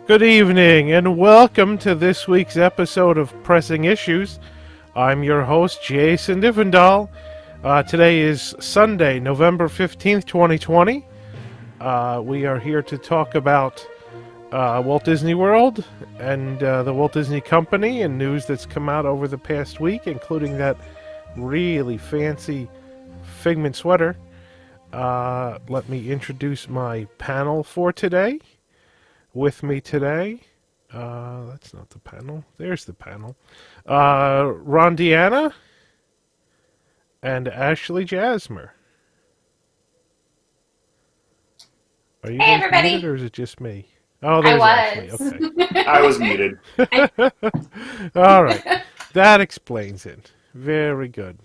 Good evening, and welcome to this week's episode of Pressing Issues. I'm your host, Jason Diffendahl. Today is Sunday, November 15th, 2020. We are here to talk about Walt Disney World and the Walt Disney Company and news that's come out over the past week, including that really fancy Figment sweater. Let me introduce my panel for today. With me today, that's not the panel. There's the panel. Rondiana and Ashley Jasmer. Are you Hey, guys everybody. muted, or is it just me? Oh, I there's Ashley. was. Okay. I was muted. All right. That explains it. Very good.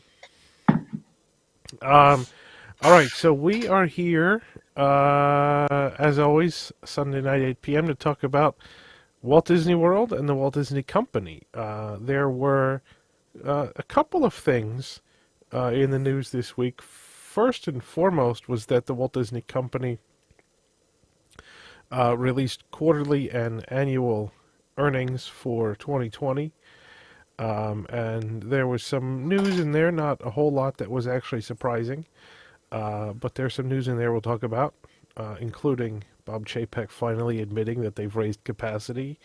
All right, so we are here, as always, Sunday night, 8 p.m. to talk about Walt Disney World and the Walt Disney Company. There were a couple of things in the news this week. First and foremost was that the Walt Disney Company released quarterly and annual earnings for 2020. And there was some news in there, not a whole lot that was actually surprising. But there's some news in there we'll talk about, including Bob Chapek finally admitting that they've raised capacity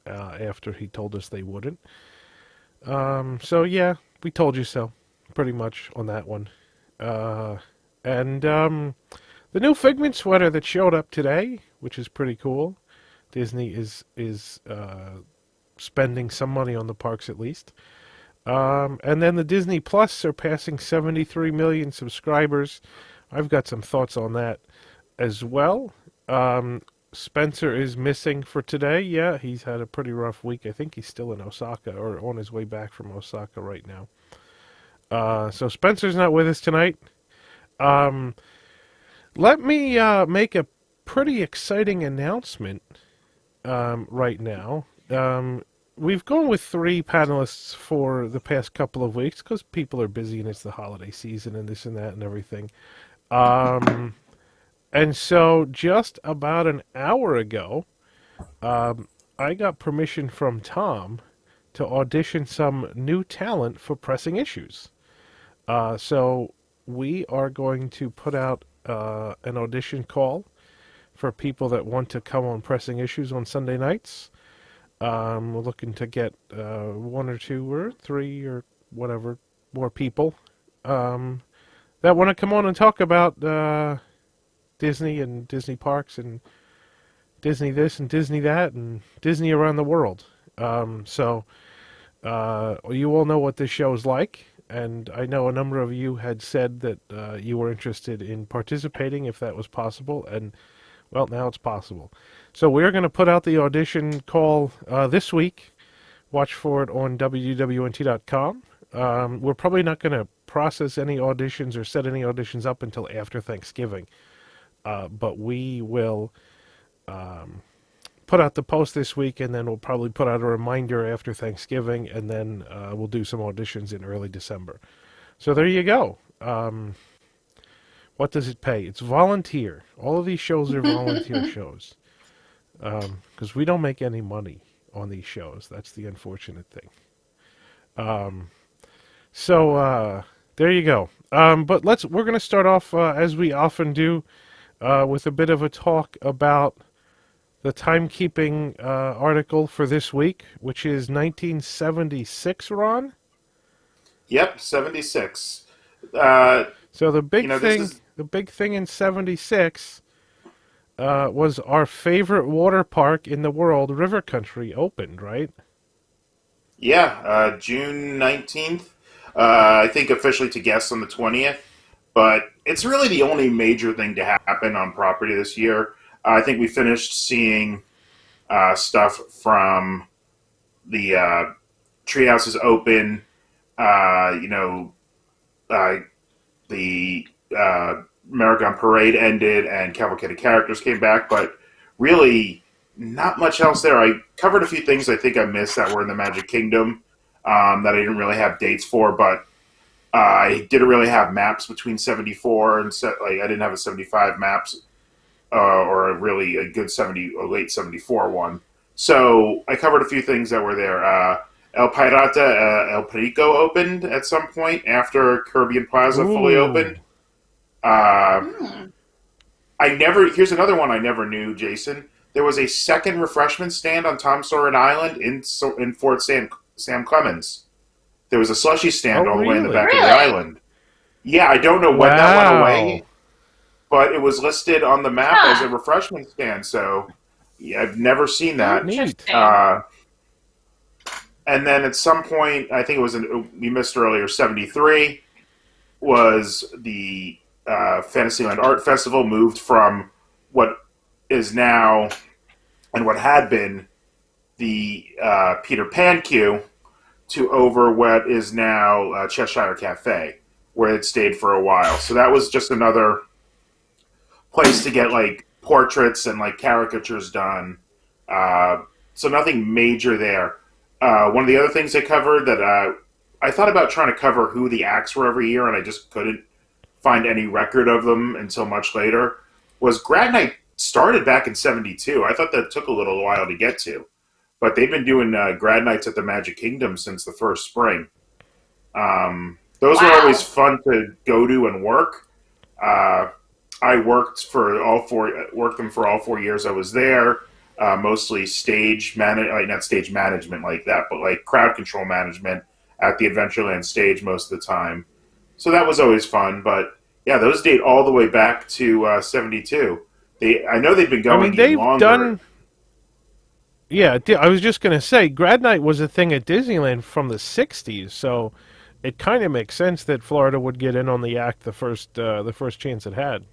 after he told us they wouldn't. So yeah, we told you so, pretty much on that one. And the new Figment sweater that showed up today, which is pretty cool. Disney is spending some money on the parks at least. And then the Disney Plus surpassing 73 million subscribers. I've got some thoughts on that as well. Spencer is missing for today. Yeah, he's had a pretty rough week. I think he's still in Osaka or on his way back from Osaka right now. So Spencer's not with us tonight. Let me make a pretty exciting announcement right now. We've gone with 3 panelists for the past couple of weeks because people are busy and it's the holiday season and this and that and everything. And so just about an hour ago, I got permission from Tom to audition some new talent for Pressing Issues. So we are going to put out an audition call for people that want to come on Pressing Issues on Sunday nights. We're looking to get 1 or 2 or 3 or whatever more people that want to come on and talk about Disney and Disney parks and Disney this and Disney that and Disney around the world. So you all know what this show is like, and I know a number of you had said that you were interested in participating if that was possible, and well, now it's possible. So we're going to put out the audition call this week. Watch for it on wwnt.com. We're probably not going to process any auditions or set any auditions up until after Thanksgiving. But we will put out the post this week, and then we'll probably put out a reminder after Thanksgiving, and then we'll do some auditions in early December. So there you go. What does it pay? It's volunteer. All of these shows are volunteer shows. Because we don't make any money on these shows. That's the unfortunate thing. So there you go. But we're going to start off, as we often do, with a bit of a talk about the timekeeping article for this week, which is 1976, Ron? Yep, 76. So the big thing... This is... The big thing in 76 was our favorite water park in the world, River Country, opened, right? Yeah, June 19th. I think officially to guests on the 20th. But it's really the only major thing to happen on property this year. I think we finished seeing stuff from the Treehouses Open, the American Parade ended and Cavalcade of Characters came back, but really not much else there. I covered a few things I think I missed that were in the Magic Kingdom that I didn't really have dates for, but I didn't really have maps between 74 and I didn't have a 75 maps or really a good 70 or late 74 one. So I covered a few things that were there. El Pirata El Perico opened at some point after Caribbean Plaza fully Ooh. opened. Uh, Hmm. Here's another one I never knew, Jason. There was a second refreshment stand on Tom Sawyer Island in Fort Sam Clemens. There was a slushy Oh, stand all the way in the really? back of the Really? island. Yeah, I don't know when that went Wow. away, but it was listed on the map as a Huh. refreshment stand. So yeah, I've never seen that. Neat. Interesting. Uh, and then at some point, I think it was we missed earlier. 73 was the Fantasyland Art Festival moved from what is now and what had been the Peter Pan queue to over what is now Cheshire Cafe, where it stayed for a while. So that was just another place to get like portraits and like caricatures done. So nothing major there. One of the other things they covered that I thought about trying to cover who the acts were every year, and I just couldn't find any record of them until much later. Was Grad Night started back in '72? I thought that took a little while to get to, but they've been doing Grad Nights at the Magic Kingdom since the first spring. Those were always Wow. fun to go to and work. Uh, I worked them for all 4 years I was there. Mostly like not stage management like that, but like crowd control management at the Adventureland stage most of the time. So that was always fun. But yeah, those date all the way back to '72. I know they've been I going mean, even they've longer. done. Yeah, I was just gonna say, Grad Night was a thing at Disneyland from the '60s, so it kind of makes sense that Florida would get in on the act the first chance it had.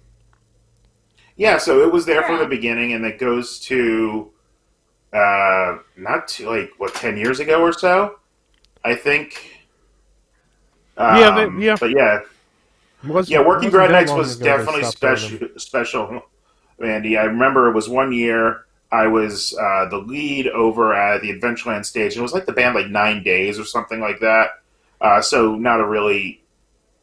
Yeah, so it was there from the Yeah. beginning, and it goes to not too like what 10 years ago or so, I think. Yeah, yeah, But yeah, wasn't yeah, working wasn't Grad that Nights long was ago they definitely stopped doing them. special, Andy. I remember it was one year I was the lead over at the Adventureland stage, and it was like the band like 9 days or something like that. So not a really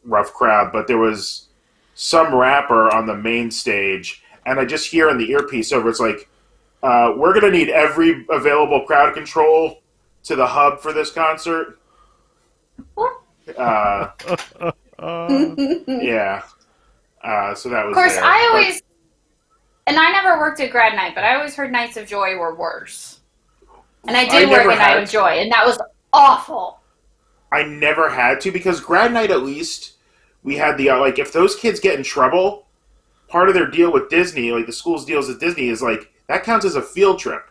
rough crowd, but there was some rapper on the main stage, and I just hear in the earpiece over it's like, "We're gonna need every available crowd control to the hub for this concert." Uh, Uh, yeah, so that Of was course, there, I but always, and I never worked at Grad Night, but I always heard Nights of Joy were worse. And I I did work never at Night had of Joy, and that was awful. I never had to because Grad Night at least we had the like if those kids get in trouble, part of their deal with Disney, like the school's deals with Disney, is like that counts as a field trip.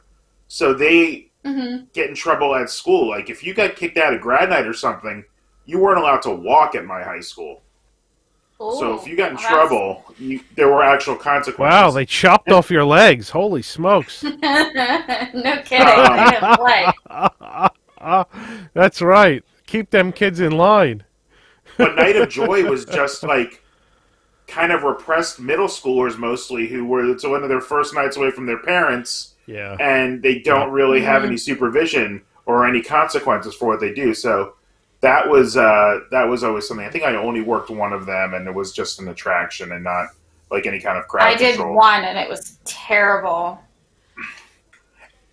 So they Hmm. get in trouble at school. Like if you got kicked out of Grad Night or something, you weren't allowed to walk at my high school. So if Ooh, you got in well, that's trouble, there were actual wow, consequences. they chopped off your legs. Holy smokes! no kidding. I Um, didn't play. That's right. Keep them kids in line. but Night of Joy was just like kind of repressed middle schoolers mostly who were it's one of their first nights away from their parents Yeah. and they Yeah. don't really have Hmm. any supervision or any consequences for what they do. So that was always something. I think I only worked one of them, and it was just an attraction and not like any kind of I crowd did control. one, and it was terrible.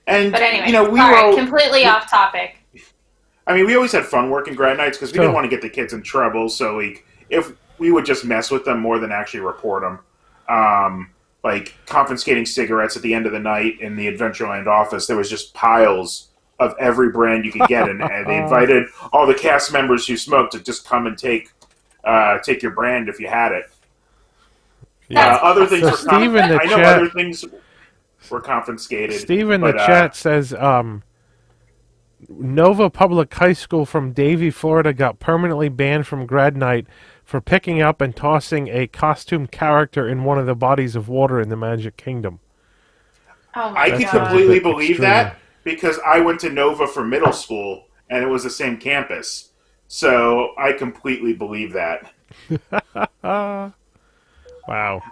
And But anyway, you know, sorry, completely off topic. I mean, we always had fun working Grad Nights because we didn't So, want to get the kids in trouble. So like, if we would just mess with them more than actually report them. Like confiscating cigarettes at the end of the night in the Adventureland office, there was just piles of every brand you could get, and they invited all the cast members who smoked to just come and take your brand if you had it. yeah. That's Other things So were Steve in the I know chat, other things were confiscated, Steve in the but chat says, Nova Public High School from Davie, Florida, got permanently banned from Grad Night for picking up and tossing a costumed character in one of the bodies of water in the Magic Kingdom. Oh I my could That seems a god. completely bit believe extreme. that because I went to Nova for middle school and it was the same campus. So I completely believe that. Uh, wow.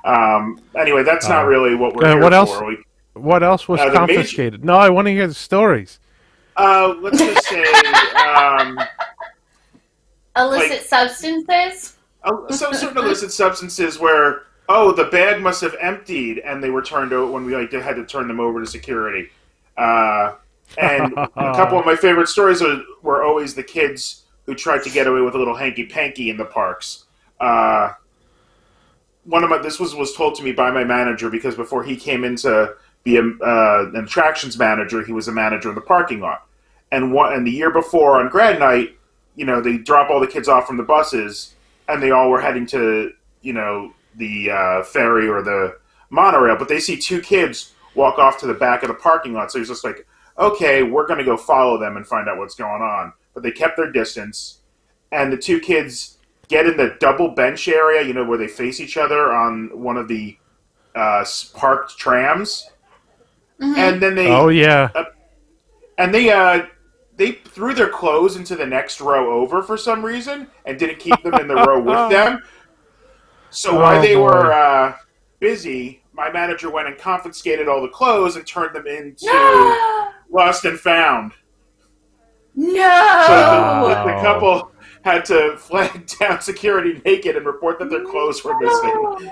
Anyway, that's not really what we're here What else? for. What else was The major, confiscated? No, I want to hear the stories. let's just say, Illicit like, substances? some certain illicit substances where oh, the bag must have emptied, and they were turned over when we had to turn them over to security. Uh, and a couple of my favorite stories were always the kids who tried to get away with a little hanky panky in the parks. Uh, this was told to me by my manager because before he came in to be an attractions manager, he was a manager in the parking lot. And the year before on Grad Night, they drop all the kids off from the buses, and they all were heading to the ferry or the monorail, but they see two kids walk off to the back of the parking lot. So he's just like, okay, we're going to go follow them and find out what's going on. But they kept their distance, and the two kids get in the double bench area, where they face each other on one of the parked trams. Mm-hmm. And then oh yeah, and they threw their clothes into the next row over for some reason and didn't keep them in the row with them. So while they were busy, my manager went and confiscated all the clothes and turned them into lost and found. No! So the couple had to flag down security naked and report that their clothes were missing.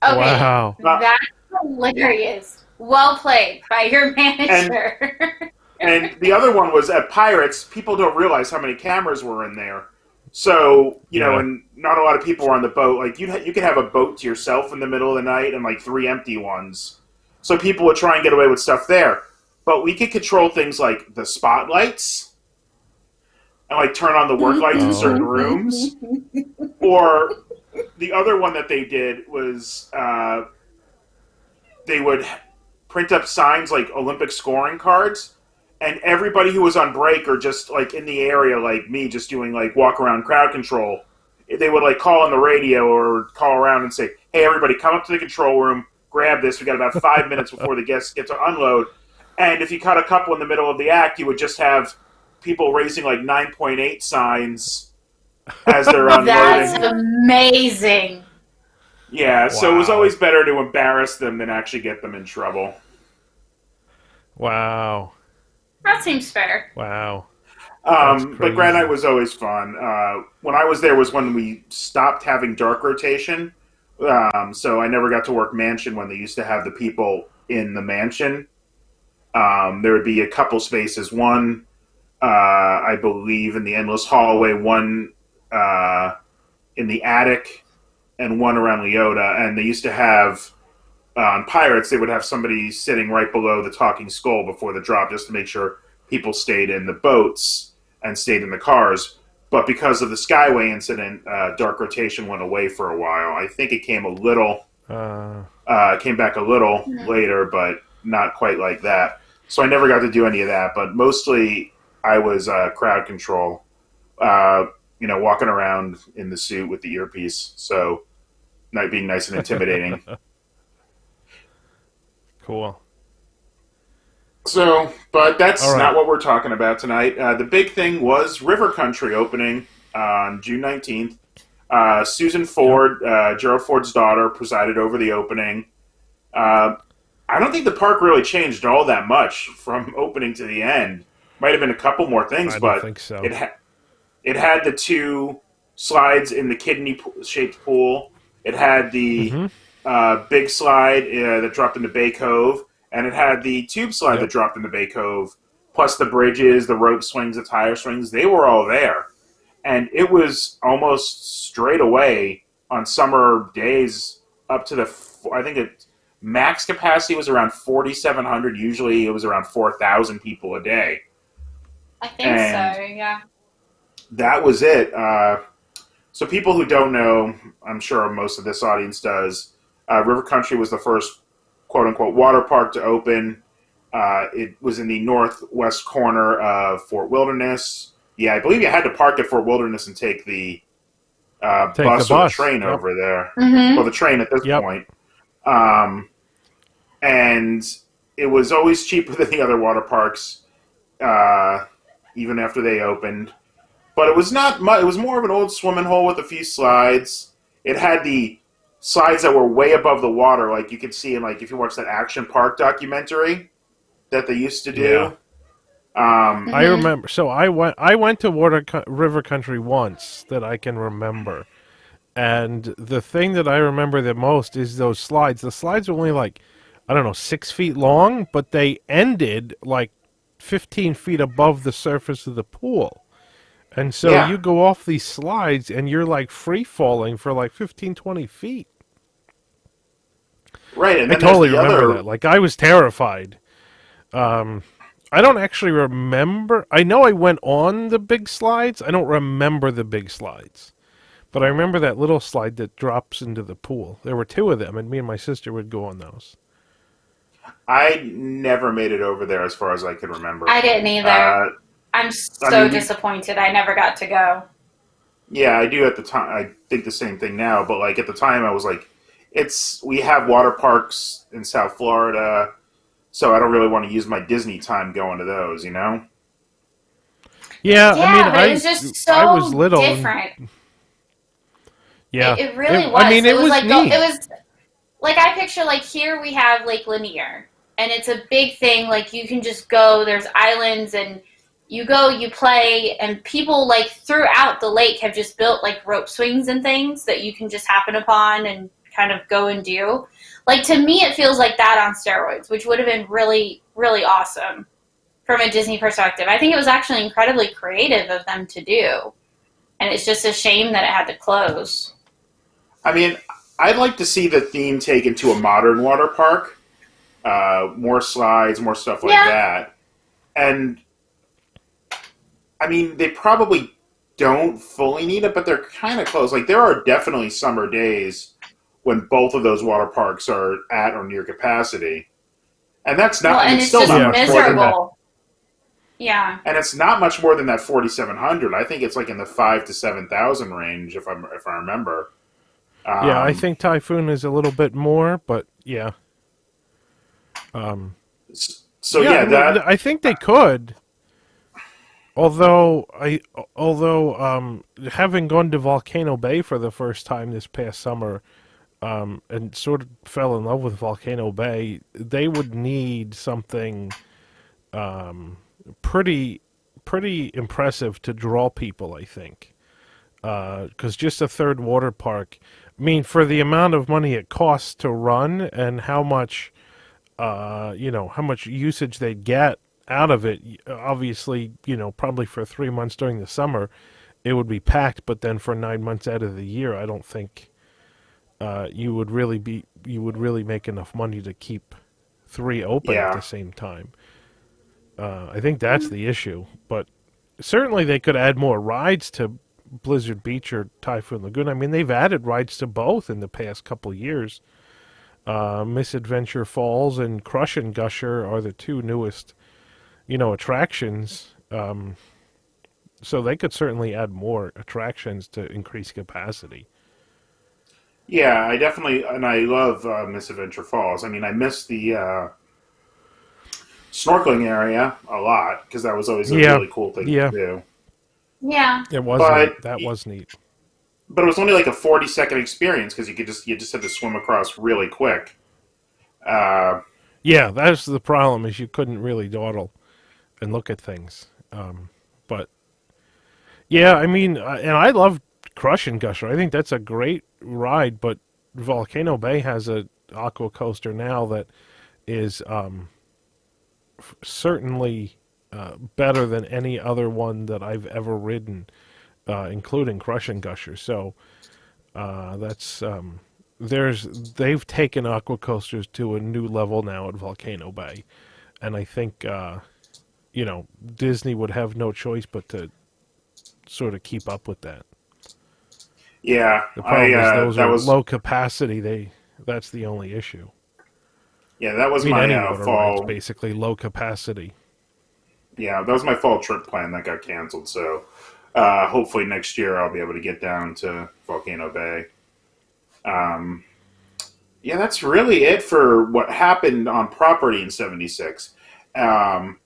Okay, wow. That's hilarious. Well played by your manager. And the other one was at Pirates. People don't realize how many cameras were in there. So, and not a lot of people were on the boat. Like, you could have a boat to yourself in the middle of the night and, 3 empty ones. So people would try and get away with stuff there. But we could control things like the spotlights and, turn on the work lights in certain rooms. Or the other one that they did was they would print up signs like Olympic scoring cards. And everybody who was on break or just, in the area, like me, just doing, walk-around crowd control, they would, call on the radio or call around and say, hey, everybody, come up to the control room, grab this. We got about 5 minutes before the guests get to unload. And if you caught a couple in the middle of the act, you would just have people raising, 9.8 signs as they're unloading. That's amazing. Yeah, so it was always better to embarrass them than actually get them in trouble. Wow. That seems fair. Wow. But Grad Night was always fun. When I was there was when we stopped having dark rotation. So I never got to work mansion when they used to have the people in the mansion. There would be a couple spaces. One, I believe, in the endless hallway. One in the attic. And one around Leota. And they used to have... on Pirates, they would have somebody sitting right below the talking skull before the drop just to make sure people stayed in the boats and stayed in the cars. But because of the Skyway incident, dark rotation went away for a while. I think it came came back a little later, but not quite like that. So I never got to do any of that. But mostly I was crowd control, walking around in the suit with the earpiece. So not being nice and intimidating. Cool. So, but that's not what we're talking about tonight. The big thing was River Country opening on June 19th. Susan Ford, Gerald Ford's daughter, presided over the opening. I don't think the park really changed all that much from opening to the end. Might have been a couple more things, but I think so. It had the 2 slides in the kidney-shaped pool. It had the big slide that dropped into Bay Cove, and it had the tube slide that dropped into Bay Cove, plus the bridges, the rope swings, the tire swings. They were all there. And it was almost straight away on summer days up to I think max capacity was around 4,700. Usually it was around 4,000 people a day. I think so, yeah. That was it. So people who don't know, I'm sure most of this audience does, River Country was the first quote-unquote water park to open. It was in the northwest corner of Fort Wilderness. Yeah, I believe you had to park at Fort Wilderness and take the bus or the train over there. Mm-hmm. Well, the train at this point. And it was always cheaper than the other water parks, even after they opened. But it was not much. It was more of an old swimming hole with a few slides. It had the slides that were way above the water, like you could see in if you watch that Action Park documentary that they used to do. I remember. So I went to River Country once that I can remember, And the thing that I remember the most is those slides. The slides were only like, I don't know, 6 feet long, but they ended like 15 feet above the surface of the pool. And so Yeah, you go off these slides and you're like free falling for like 15, 20 feet. right. And I then there's totally the remember other. that. Like, I was terrified. Um, I don't actually remember. I know I went on the big slides. I don't remember the big slides. But I remember that little slide that drops into the pool. There were two of them, and me and my sister would go on those. I never made it over there as far as I can remember. I didn't either. Uh, I'm I so mean, we disappointed. I never got to go. yeah, I do at the time. I think the same thing now, but like at the time, I was like, it's we have water parks in South Florida, so I don't really want to use my Disney time going to those, you know? Yeah, I mean, Yeah, but it was just I was so little, and different. yeah, It really I was. mean, It it was was like neat. it was like I picture like here we have Lake Lanier, and it's a big thing. Like you can just go. There's islands, and you go, you play, and people like throughout the lake have just built like rope swings and things that you can just happen upon and kind of go and do. Like to me, it feels like that on steroids, which would have been really, really awesome from a Disney perspective. I think it was actually incredibly creative of them to do, and it's just a shame that it had to close. I mean, I'd like to see the theme taken to a modern water park, more slides, more stuff like Yeah. that, and I mean, they probably don't fully need it, but they're kind of close. Like there are definitely summer days when both of those water parks are at or near capacity, and that's Well, not, and and it's it's still just not Yeah, much more than that. miserable. Yeah. And it's not much more than that 4,700. I think it's like in the 5 to 7,000 range, if I remember. Yeah, I Um, think Typhoon is a little bit more, but yeah, so yeah. I yeah, mean, that I think they could. Although having gone to Volcano Bay for the first time this past summer, and sort of fell in love with Volcano Bay, they would need something um, pretty pretty impressive to draw people, I think. Because just a third water park, I mean, for the amount of money it costs to run and how much, how much usage they get out of it, obviously, probably for 3 months during the summer, it would be packed, but then for 9 months out of the year, I don't think you would really make enough money to keep three open at the yeah, same time. I think that's the issue, but certainly they could add more rides to Blizzard Beach or Typhoon Lagoon. I mean, they've added rides to both in the past couple years. Misadventure Falls and Crush and Gusher are the two newest, attractions. So they could certainly add more attractions to increase capacity. yeah. I definitely and I love Misadventure Falls. I mean, I miss the snorkeling area a lot because that was always a Yeah, really cool thing to yeah, do. Yeah. it was But neat. That was neat. but it was only like a 40-second experience because you just had to swim across really quick. Uh, Yeah, that's the problem is you couldn't really dawdle and look at things. But yeah, I mean, and I love Crush and Gusher. I think that's a great ride. But Volcano Bay has a aqua coaster now that is certainly better than any other one that I've ever ridden, including Crush and Gusher. So that's they've taken aqua coasters to a new level now at Volcano Bay, and I think Disney would have no choice but to sort of keep up with that. yeah, The I problem is those that are was low capacity. That's the only issue. yeah that I was mean, my any water ride's fall. basically low capacity. Yeah, that was my fall trip plan that got canceled. So hopefully next year I'll be able to get down to Volcano Bay. Um, yeah, that's really it for what happened on property in '76. Um,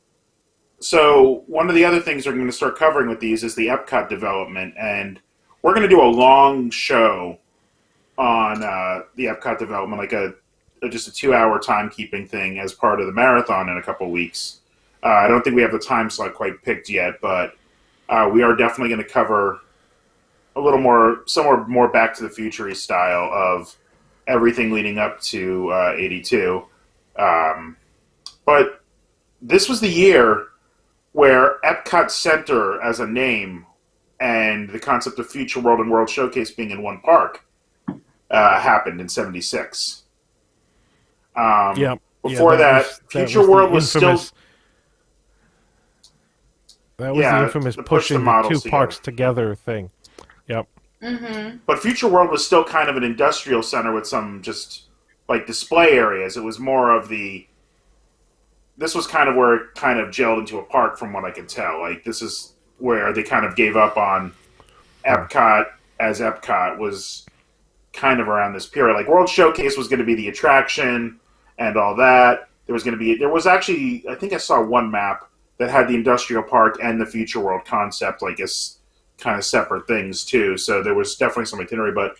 so one of the other things we're going to start covering with these is the Epcot development, and we're going to do a long show on the Epcot development, like just a 2 hour timekeeping thing as part of the marathon in a couple weeks. I don't think we have the time slot quite picked yet, but we are definitely going to cover a little more, somewhere more Back to the Future style of everything leading up to 82. Um, but this was the year where Epcot Center as a name and the concept of Future World and World Showcase being in one park happened in '76. Yeah. Before that, Future World was still. That was the infamous to push pushing the two parks together thing. Yep. Mm-hmm. But Future World was still kind of an industrial center with some just like display areas. It was more of the. This was kind of where it kind of gelled into a park, from what I can tell. Like, this is where they kind of gave up on Epcot, as Epcot was kind of around this period. Like, World Showcase was going to be the attraction and all that. There was actually, I think I saw one map that had the industrial park and the Future World concept, like, as kind of separate things too. So there was definitely some itinerary, but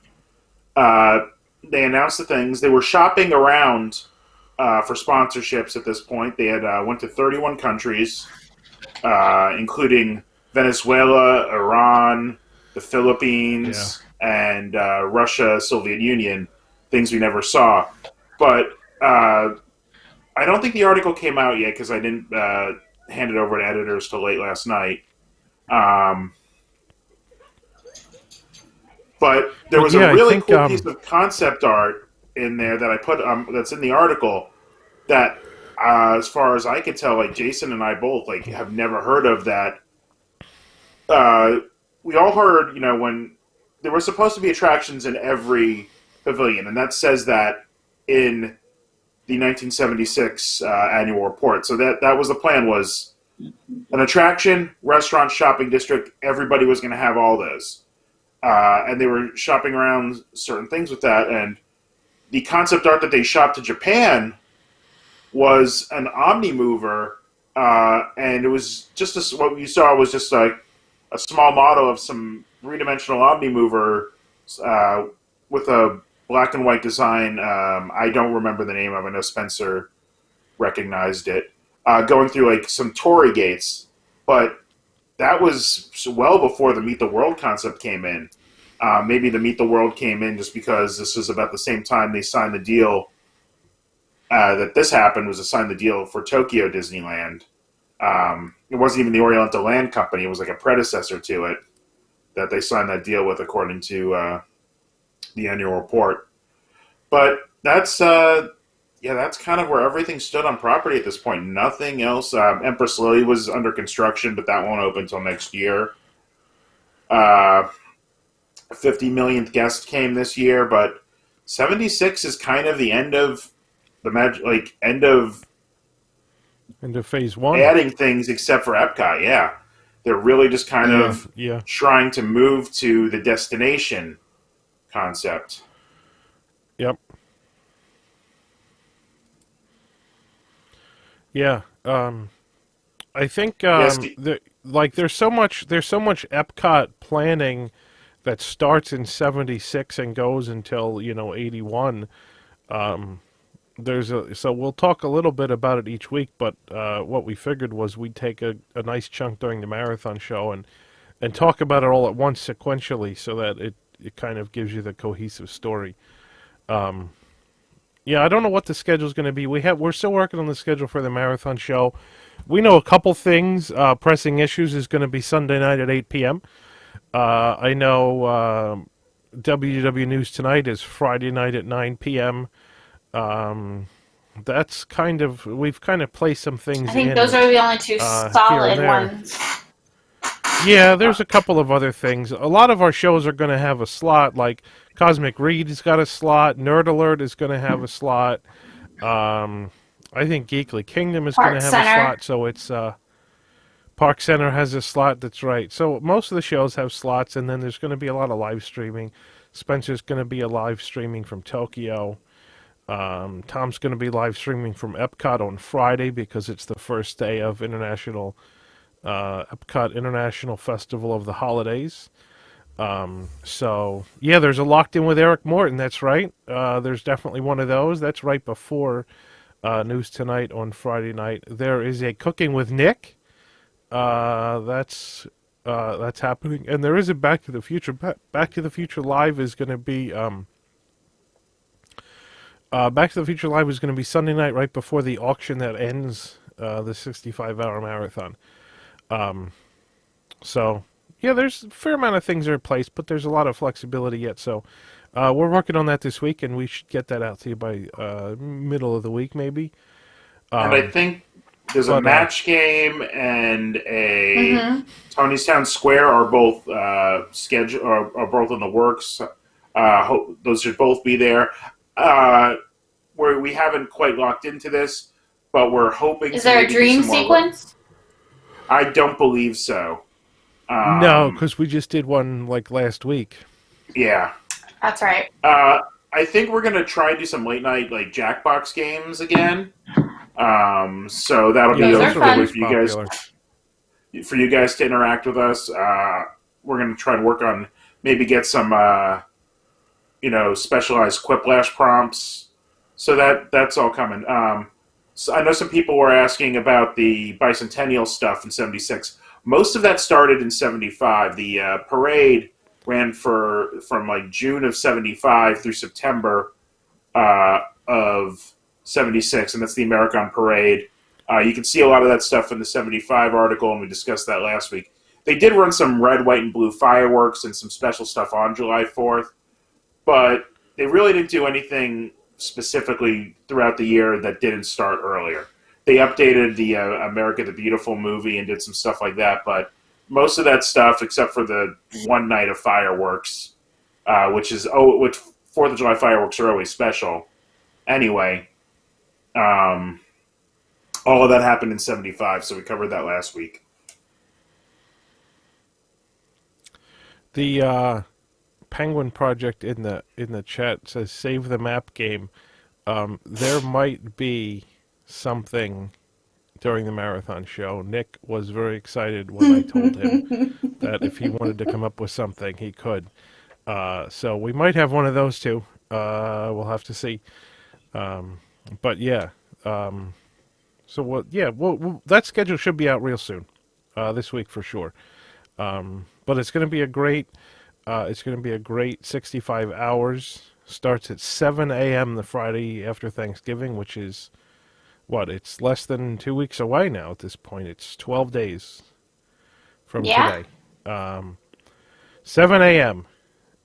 they announced the things. They were shopping around for sponsorships at this point. They had went to 31 countries, including Venezuela, Iran, the Philippines, and Russia, Soviet Union, things we never saw. But I don't think the article came out yet because I didn't hand it over to editors till late last night. But there was a really cool piece of concept art in there that I put that's in the article that, as far as I could tell, like Jason and I both like have never heard of that. We all heard, when there were supposed to be attractions in every pavilion, and that says that in the 1976 annual report. So that was the plan, was an attraction, restaurant, shopping district. Everybody was going to have all those. And they were shopping around certain things with that. And the concept art that they shopped to Japan was an Omnimover, and it was just what you saw was just like a small model of some three-dimensional Omnimover with a black and white design. I don't remember the name of it. I know Spencer recognized it. Going through like some torii gates, but that was well before the Meet the World concept came in. Maybe the Meet the World came in just because this was about the same time they signed the deal. That this happened was to sign the deal for Tokyo Disneyland. It wasn't even the Oriental Land Company. It was like a predecessor to it that they signed that deal with, according to the annual report. But that's kind of where everything stood on property at this point. Nothing else. Empress Lily was under construction, but that won't open until next year. 50 millionth guest came this year, but 76 is kind of the end of the end of phase one. Adding things except for Epcot. Yeah, they're really just kind of trying to move to the destination concept. Yep. Yeah. I think there's so much Epcot planning that starts in 76 and goes until 81. So we'll talk a little bit about it each week, but what we figured was we'd take a nice chunk during the marathon show and talk about it all at once sequentially, so that it kind of gives you the cohesive story. I don't know what the schedule's going to be. We're still working on the schedule for the marathon show. We know a couple things. Pressing Issues is going to be Sunday night at 8 p.m. I know WW News Tonight is Friday night at 9 p.m. That's we've kind of placed some things. I think those are the only two solid ones. Yeah, there's a couple of other things. A lot of our shows are going to have a slot, like Cosmic Read has got a slot, Nerd Alert is going to have a slot. I think Geekly Kingdom is going to have a slot, so it's Park Center has a slot, that's right. So most of the shows have slots, and then there's going to be a lot of live streaming. Spencer's going to be a live streaming from Tokyo. Tom's going to be live streaming from Epcot on Friday because it's the first day of Epcot International Festival of the Holidays. There's a Locked In with Eric Morton, that's right. There's definitely one of those. That's right before News Tonight on Friday night. There is a Cooking with Nick. That's That's happening, and there is a Back to the Future. Back to the Future Live is going to be Back to the Future Live is going to be Sunday night, right before the auction that ends the 65-hour marathon. So yeah, there's a fair amount of things are in place, but there's a lot of flexibility yet. So we're working on that this week, and we should get that out to you by middle of the week, maybe. And I think there's a match game and a Tony's Town Square are both schedule are both in the works. Those should both be there. Where we haven't quite locked into this, but we're hoping. Is there a dream sequence? I don't believe so. No, because we just did one like last week. Yeah, that's right. I think we're gonna try and do some late night like Jackbox games again. So that'll be a good way for you guys to interact with us. We're gonna try to work on maybe get some specialized Quiplash prompts. So that's all coming. So I know some people were asking about the bicentennial stuff in '76. Most of that started in '75. The parade ran from like June of '75 through September of '76, and that's the American Parade. You can see a lot of that stuff in the '75 article, and we discussed that last week. They did run some red, white, and blue fireworks and some special stuff on July 4th, but they really didn't do anything specifically throughout the year that didn't start earlier. They updated the America the Beautiful movie and did some stuff like that, but most of that stuff, except for the one night of fireworks, which 4th of July fireworks are always special. Anyway, all of that happened in '75, so we covered that last week. The Penguin Project in the chat says save the map game. There might be something during the marathon show. Nick was very excited when I told him that if he wanted to come up with something, he could. So we might have one of those too. We'll have to see. But yeah. That schedule should be out real soon. This week for sure. But it's going to be a great 65 hours. Starts at 7 a.m. the Friday after Thanksgiving, which is, it's less than 2 weeks away now at this point. It's 12 days from today. 7 a.m.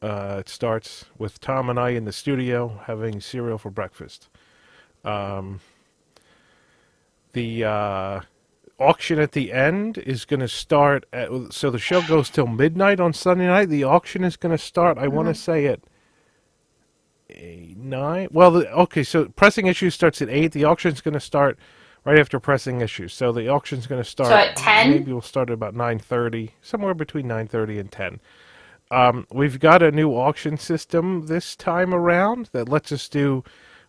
It starts with Tom and I in the studio having cereal for breakfast. The auction at the end is going to start so the show goes till midnight on Sunday night. The auction is going to start, I want to say, at 9. Well, so pressing issues starts at 8. The auction is going to start right after pressing issues. So the auction is going to start at 10. Maybe we'll start at about 9:30, somewhere between 9:30 and 10. We've got a new auction system this time around that lets us do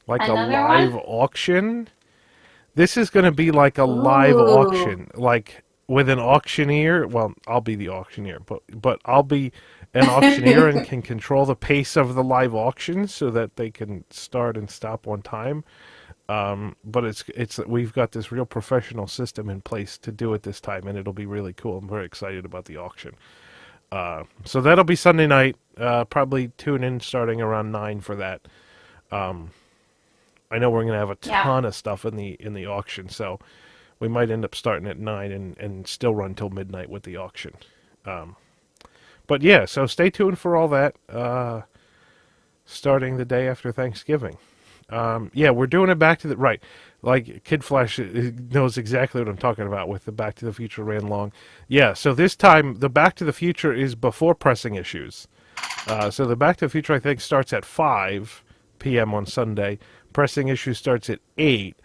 like a live auction. This is going to be like a live auction, like with an auctioneer. Well, I'll be the auctioneer, but I'll be an auctioneer and can control the pace of the live auction so that they can start and stop on time. But we've got this real professional system in place to do it this time, and it'll be really cool. I'm very excited about the auction. So that'll be Sunday night. Probably tune in starting around 9 for that. I know we're going to have a ton of stuff in the auction, so we might end up starting at 9 and still run till midnight with the auction. But yeah, so stay tuned for all that. Starting the day after Thanksgiving. We're doing it back to the right. Like Kid Flash knows exactly what I'm talking about with the Back to the Future ran long. Yeah, so this time the Back to the Future is before pressing issues. So the Back to the Future I think starts at 5 p.m. on Sunday. Pressing issues starts at 8,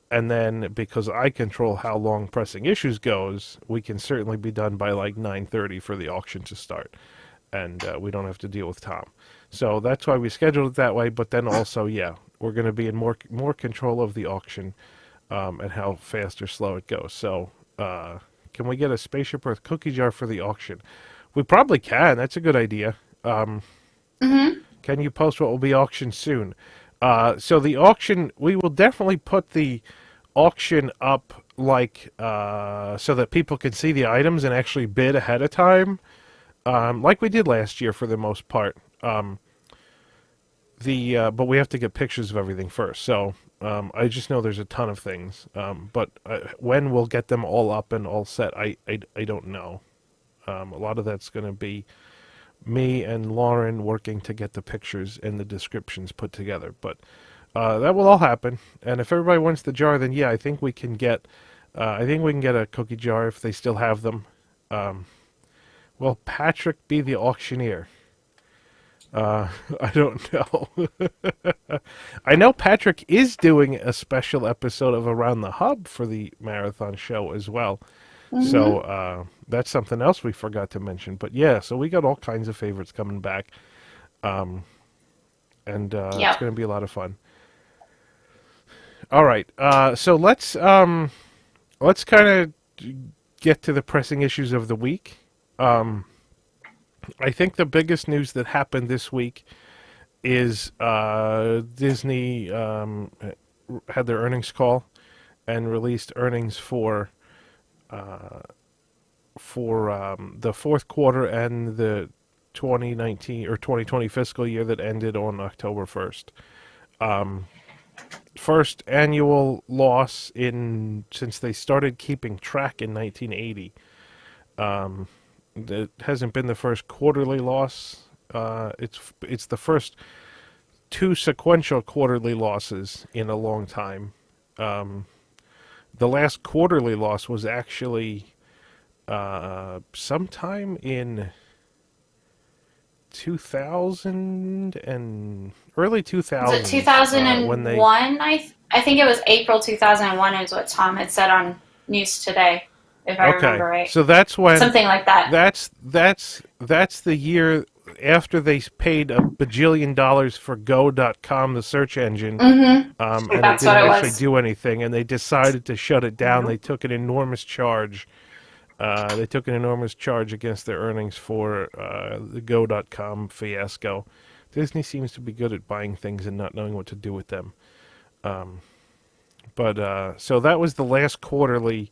and then because I control how long pressing issues goes, we can certainly be done by like 9:30 for the auction to start, and we don't have to deal with Tom. So that's why we scheduled it that way. But then also, we're going to be in more control of the auction and how fast or slow it goes. So can we get a Spaceship Earth cookie jar for the auction? We probably can. That's a good idea. Can you post what will be auctioned soon? So the auction, we will definitely put the auction up so that people can see the items and actually bid ahead of time, like we did last year for the most part. But we have to get pictures of everything first. So I just know there's a ton of things. But when we'll get them all up and all set, I don't know. A lot of that's going to be me and Lauren working to get the pictures and the descriptions put together. But that will all happen. And if everybody wants the jar, then yeah, I think we can get. I think we can get a cookie jar if they still have them. Will Patrick be the auctioneer? I don't know. I know Patrick is doing a special episode of Around the Hub for the marathon show as well. Mm-hmm. So that's something else we forgot to mention. But yeah, so we got all kinds of favorites coming back. And it's going to be a lot of fun. All right. So let's kind of get to the pressing issues of the week. I think the biggest news that happened this week is Disney had their earnings call and released earnings for the fourth quarter and the 2019 or 2020 fiscal year that ended on October 1st. First annual loss since they started keeping track in 1980. It hasn't been the first quarterly loss. It's the first two sequential quarterly losses in a long time. The last quarterly loss was actually sometime in 2000 and early 2000s. Was it 2001? I think it was April 2001 is what Tom had said on News Today. If I remember right. So that's when something like that. That's the year after they paid $1 bajillion for Go.com, the search engine, and that's it didn't actually do anything, and they decided to shut it down. They took an enormous charge. Against their earnings for the Go.com fiasco. Disney seems to be good at buying things and not knowing what to do with them. So that was the last quarterly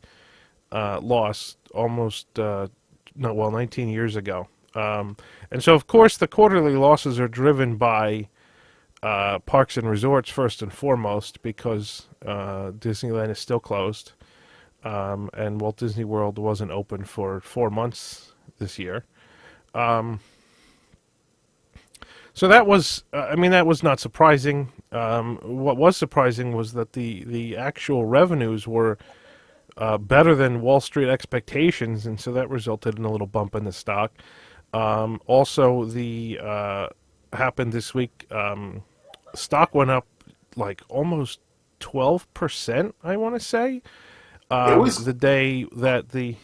loss, almost 19 years ago. And so, of course, the quarterly losses are driven by parks and resorts first and foremost, because Disneyland is still closed, and Walt Disney World wasn't open for 4 months this year. So that was, that was not surprising. What was surprising was that the actual revenues were better than Wall Street expectations, and so that resulted in a little bump in the stock. Also, happened this week. Stock went up like almost 12%, I want to say. It was the day that the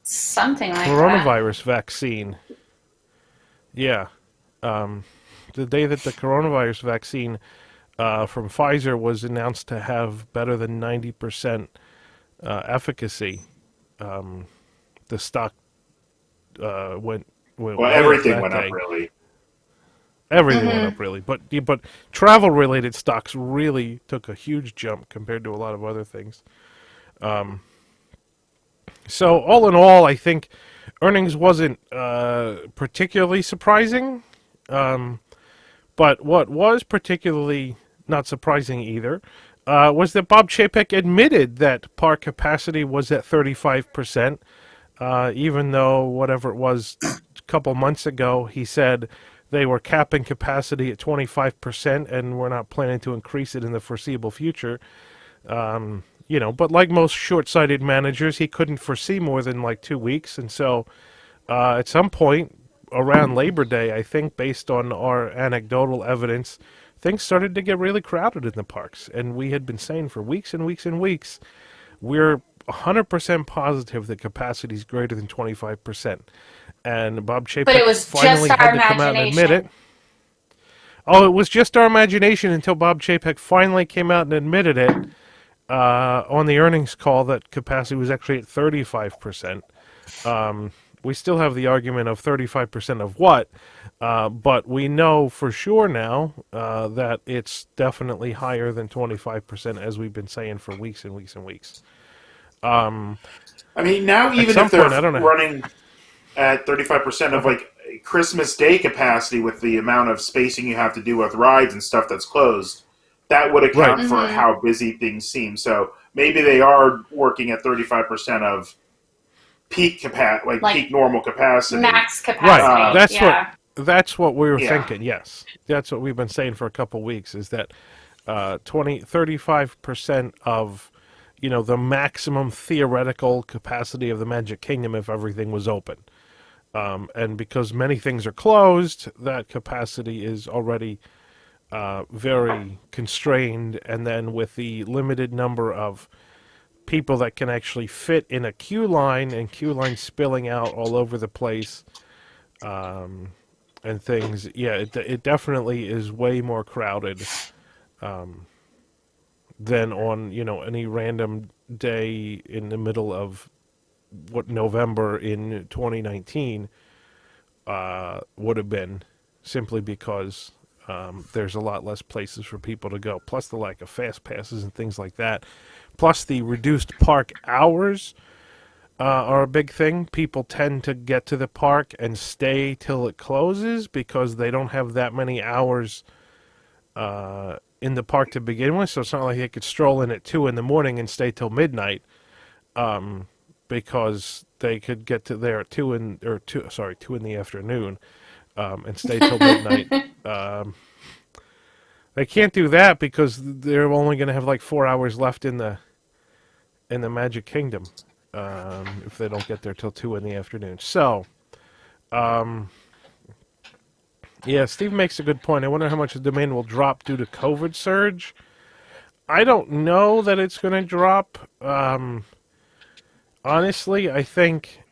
something like coronavirus vaccine. Yeah. The day that the coronavirus vaccine from Pfizer was announced to have better than 90% efficacy, the stock went everything went up, really. Everything went up, really. But travel-related stocks really took a huge jump compared to a lot of other things. So all in all, I think earnings wasn't particularly surprising. But what was particularly not surprising either was that Bob Chapek admitted that park capacity was at 35%, even though whatever it was a couple months ago, he said they were capping capacity at 25% and we're not planning to increase it in the foreseeable future. But like most short-sighted managers, he couldn't foresee more than like 2 weeks. And so at some point around Labor Day, I think, based on our anecdotal evidence, things started to get really crowded in the parks. And we had been saying for weeks and weeks and weeks, we're 100% positive that capacity is greater than 25%. And Bob Chapek finally had to come out and admit it. Oh, it was just our imagination until Bob Chapek finally came out and admitted it on the earnings call that capacity was actually at 35%. We still have the argument of 35% of what, but we know for sure now that it's definitely higher than 25%, as we've been saying for weeks and weeks and weeks. Um, I mean, now at even some if they're point, I don't know. running at 35% Go of ahead. like Christmas Day capacity with the amount of spacing you have to do with rides and stuff that's closed, that would Right. account for Mm-hmm. how busy things seem. So maybe they are working at 35% of like Like peak normal capacity. max Right. capacity. Yeah. That's what we were Yeah, thinking. Yes, that's what we've been saying for a couple weeks. Is that 35% of the maximum theoretical capacity of the Magic Kingdom if everything was open. And because many things are closed, that capacity is already very constrained. And then with the limited number of people that can actually fit in a queue line and queue lines spilling out all over the place and things, yeah, it definitely is way more crowded than on any random day in the middle of what November in 2019 would have been, simply because there's a lot less places for people to go. Plus the lack of fast passes and things like that. Plus the reduced park hours are a big thing. People tend to get to the park and stay till it closes because they don't have that many hours in the park to begin with. So it's not like they could stroll in at 2 in the morning and stay till midnight. Because they could get to there at 2 in the afternoon, and stay till midnight. They can't do that because they're only going to have like 4 hours left in the Magic Kingdom if they don't get there till 2 in the afternoon. So, yeah, Steve makes a good point. I wonder how much the demand will drop due to COVID surge. I don't know that it's going to drop. Honestly, I think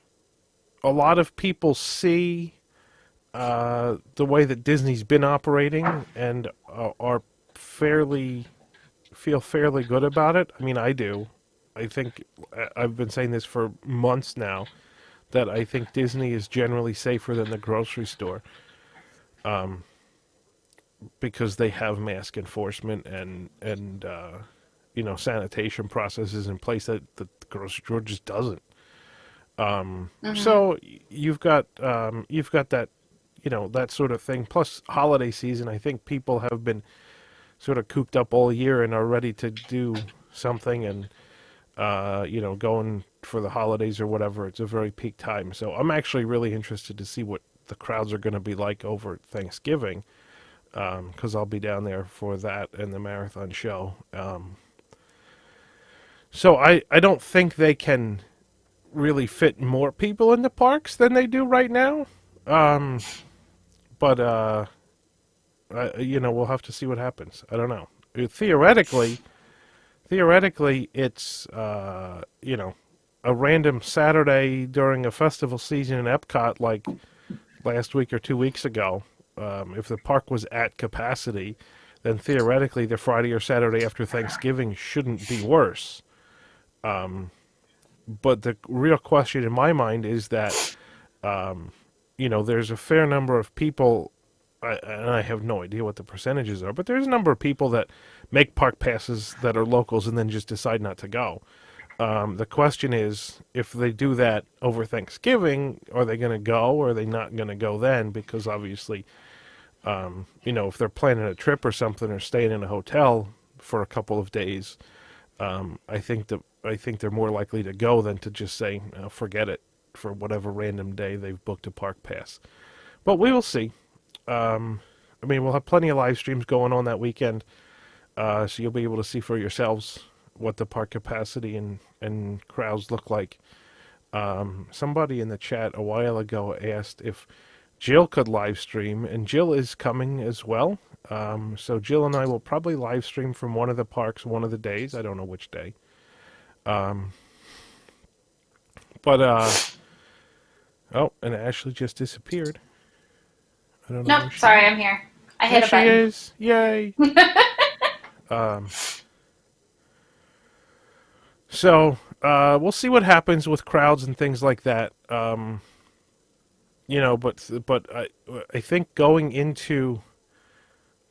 a lot of people see the way that Disney's been operating and are feel fairly good about it. I mean, I do. I think I've been saying this for months now that I think Disney is generally safer than the grocery store because they have mask enforcement and sanitation processes in place that the grocery store just doesn't. Mm-hmm. So you've got that that sort of thing. Plus holiday season, I think people have been sort of cooped up all year and are ready to do something and going for the holidays or whatever. It's a very peak time. So I'm actually really interested to see what the crowds are going to be like over Thanksgiving because I'll be down there for that and the marathon show. So I don't think they can really fit more people in the parks than they do right now. But we'll have to see what happens. I don't know. Theoretically, it's a random Saturday during a festival season in Epcot, like last week or 2 weeks ago. If the park was at capacity, then theoretically the Friday or Saturday after Thanksgiving shouldn't be worse. But the real question in my mind is that there's a fair number of people, and I have no idea what the percentages are, but there's a number of people that make park passes that are locals and then just decide not to go. The question is, if they do that over Thanksgiving, are they going to go or are they not going to go then? Because obviously, if they're planning a trip or something or staying in a hotel for a couple of days, I think they're more likely to go than to just say, forget it for whatever random day they've booked a park pass. But we will see. We'll have plenty of live streams going on that weekend, so you'll be able to see for yourselves what the park capacity and crowds look like. Somebody in the chat a while ago asked if Jill could live stream, and Jill is coming as well. So Jill and I will probably live stream from one of the parks one of the days. I don't know which day. Oh, and Ashley just disappeared. I don't know Nope. where she Sorry, is. I'm here. I There hit a she button. is. Yay. So we'll see what happens with crowds and things like that. But I think going into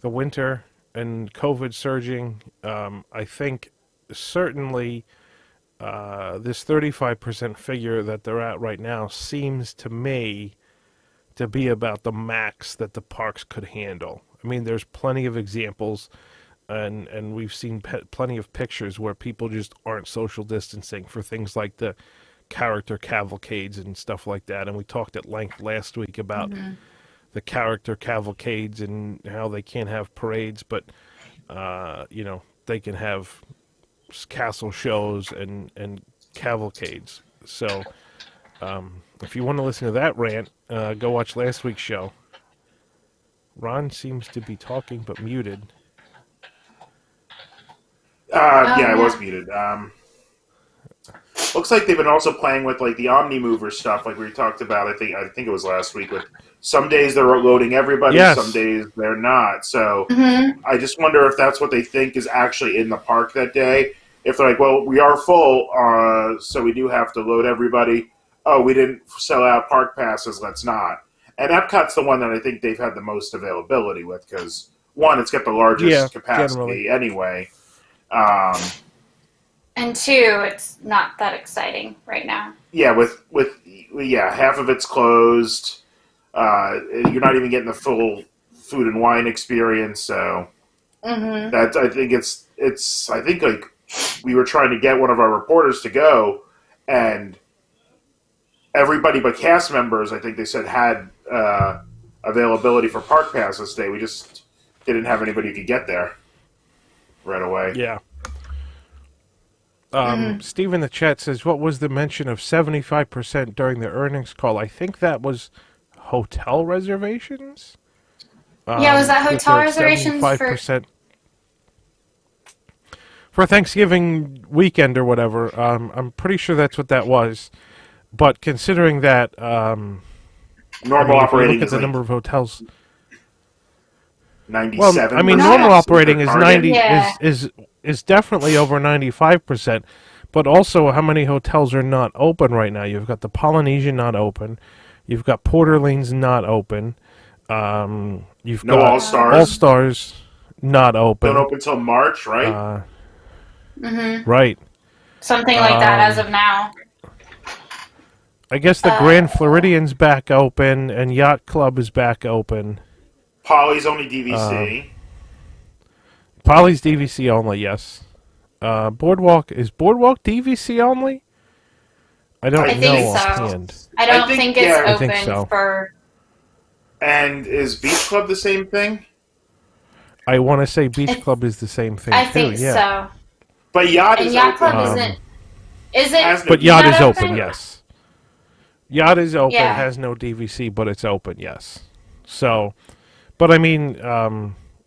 the winter and COVID surging, I think certainly this 35% figure that they're at right now seems to me to be about the max that the parks could handle. I mean, there's plenty of examples, and we've seen plenty of pictures where people just aren't social distancing for things like the character cavalcades and stuff like that. And we talked at length last week about the character cavalcades and how they can't have parades, but they can have castle shows and cavalcades. So if you want to listen to that rant, go watch last week's show. Ron seems to be talking but muted. I was muted. Looks like they've been also playing with like the Omnimover stuff, like we talked about. I think it was last week. With some days they're loading everybody, yes. Some days they're not. So I just wonder if that's what they think is actually in the park that day. If they're like, well, we are full, so we do have to load everybody. Oh, we didn't sell out park passes. Let's not. And Epcot's the one that I think they've had the most availability with because one, it's got the largest capacity generally. Anyway. And two, it's not that exciting right now. Yeah, with half of it's closed. You're not even getting the full food and wine experience. So that I think it's I think like we were trying to get one of our reporters to go, and everybody but cast members, I think they said had availability for park passes today. We just didn't have anybody who could get there right away. Yeah. Steve in the chat says, what was the mention of 75% during the earnings call? I think that was hotel reservations. Was that hotel reservations 75% for Thanksgiving weekend or whatever? I'm pretty sure that's what that was. But considering that normal operating look at the number of hotels. 97. Well, I mean, normal operating is 90 is definitely over 95%, but also how many hotels are not open right now? You've got the Polynesian not open, you've got Port Orleans not open, you've got All Stars not open. Don't open until March, right? Right. Something like that as of now. I guess the Grand Floridian's back open and Yacht Club is back open. Poly's only DVC. Poly's DVC only, yes. Boardwalk DVC only? I don't know offhand. I don't think it's open for. And is Beach Club the same thing? I want to say Beach Club is the same thing. I think so. But Yacht is Yacht open. Club isn't. Is it? But Yacht is open, yes. Yacht is open, has no DVC, but it's open, yes. So, but I mean,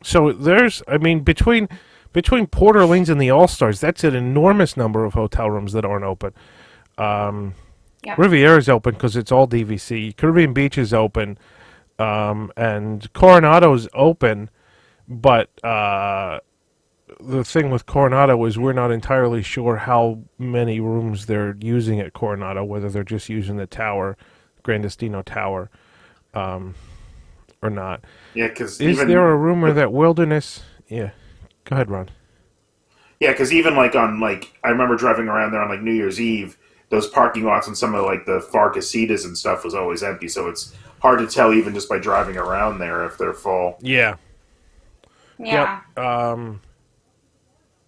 so there's, I mean, between Port Orleans and the All-Stars, that's an enormous number of hotel rooms that aren't open. Riviera's open because it's all DVC. Caribbean Beach is open, and Coronado's open, but the thing with Coronado is we're not entirely sure how many rooms they're using at Coronado, whether they're just using the tower, Gran Destino Tower, or not. Yeah, because is there a rumor that Wilderness? Yeah, go ahead, Ron. Yeah, because even like on I remember driving around there on like New Year's Eve, those parking lots and some of like the far casitas and stuff was always empty, so it's hard to tell even just by driving around there if they're full. Yeah. Yeah. Yep.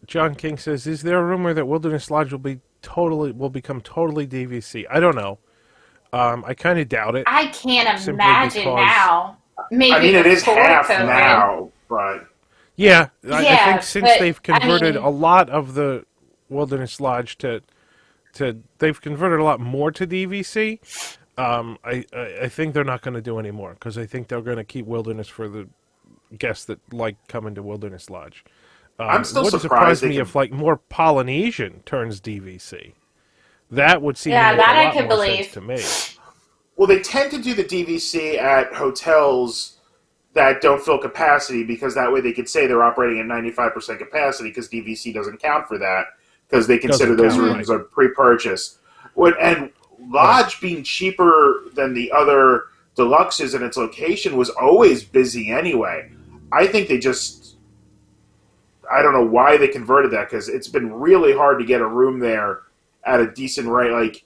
John King says, "Is there a rumor that Wilderness Lodge will become totally DVC?" I don't know. I kind of doubt it. I can't imagine now. Maybe I mean, it is half COVID. now, but I think since they've converted a lot of the Wilderness Lodge to they've converted a lot more to DVC. I think they're not going to do any more because I think they're going to keep Wilderness for the guests that like coming to Wilderness Lodge. I'm still wouldn't surprised. Surprise me if like more Polynesian turns DVC. That would seem that to make a I lot could more believe. sense to me. Well, they tend to do the DVC at hotels that don't fill capacity because that way they could say they're operating at 95% capacity because DVC doesn't count for that because they consider those rooms are pre-purchase. And Lodge being cheaper than the other deluxes in its location was always busy anyway. I think they just... I don't know why they converted that because it's been really hard to get a room there at a decent rate. Like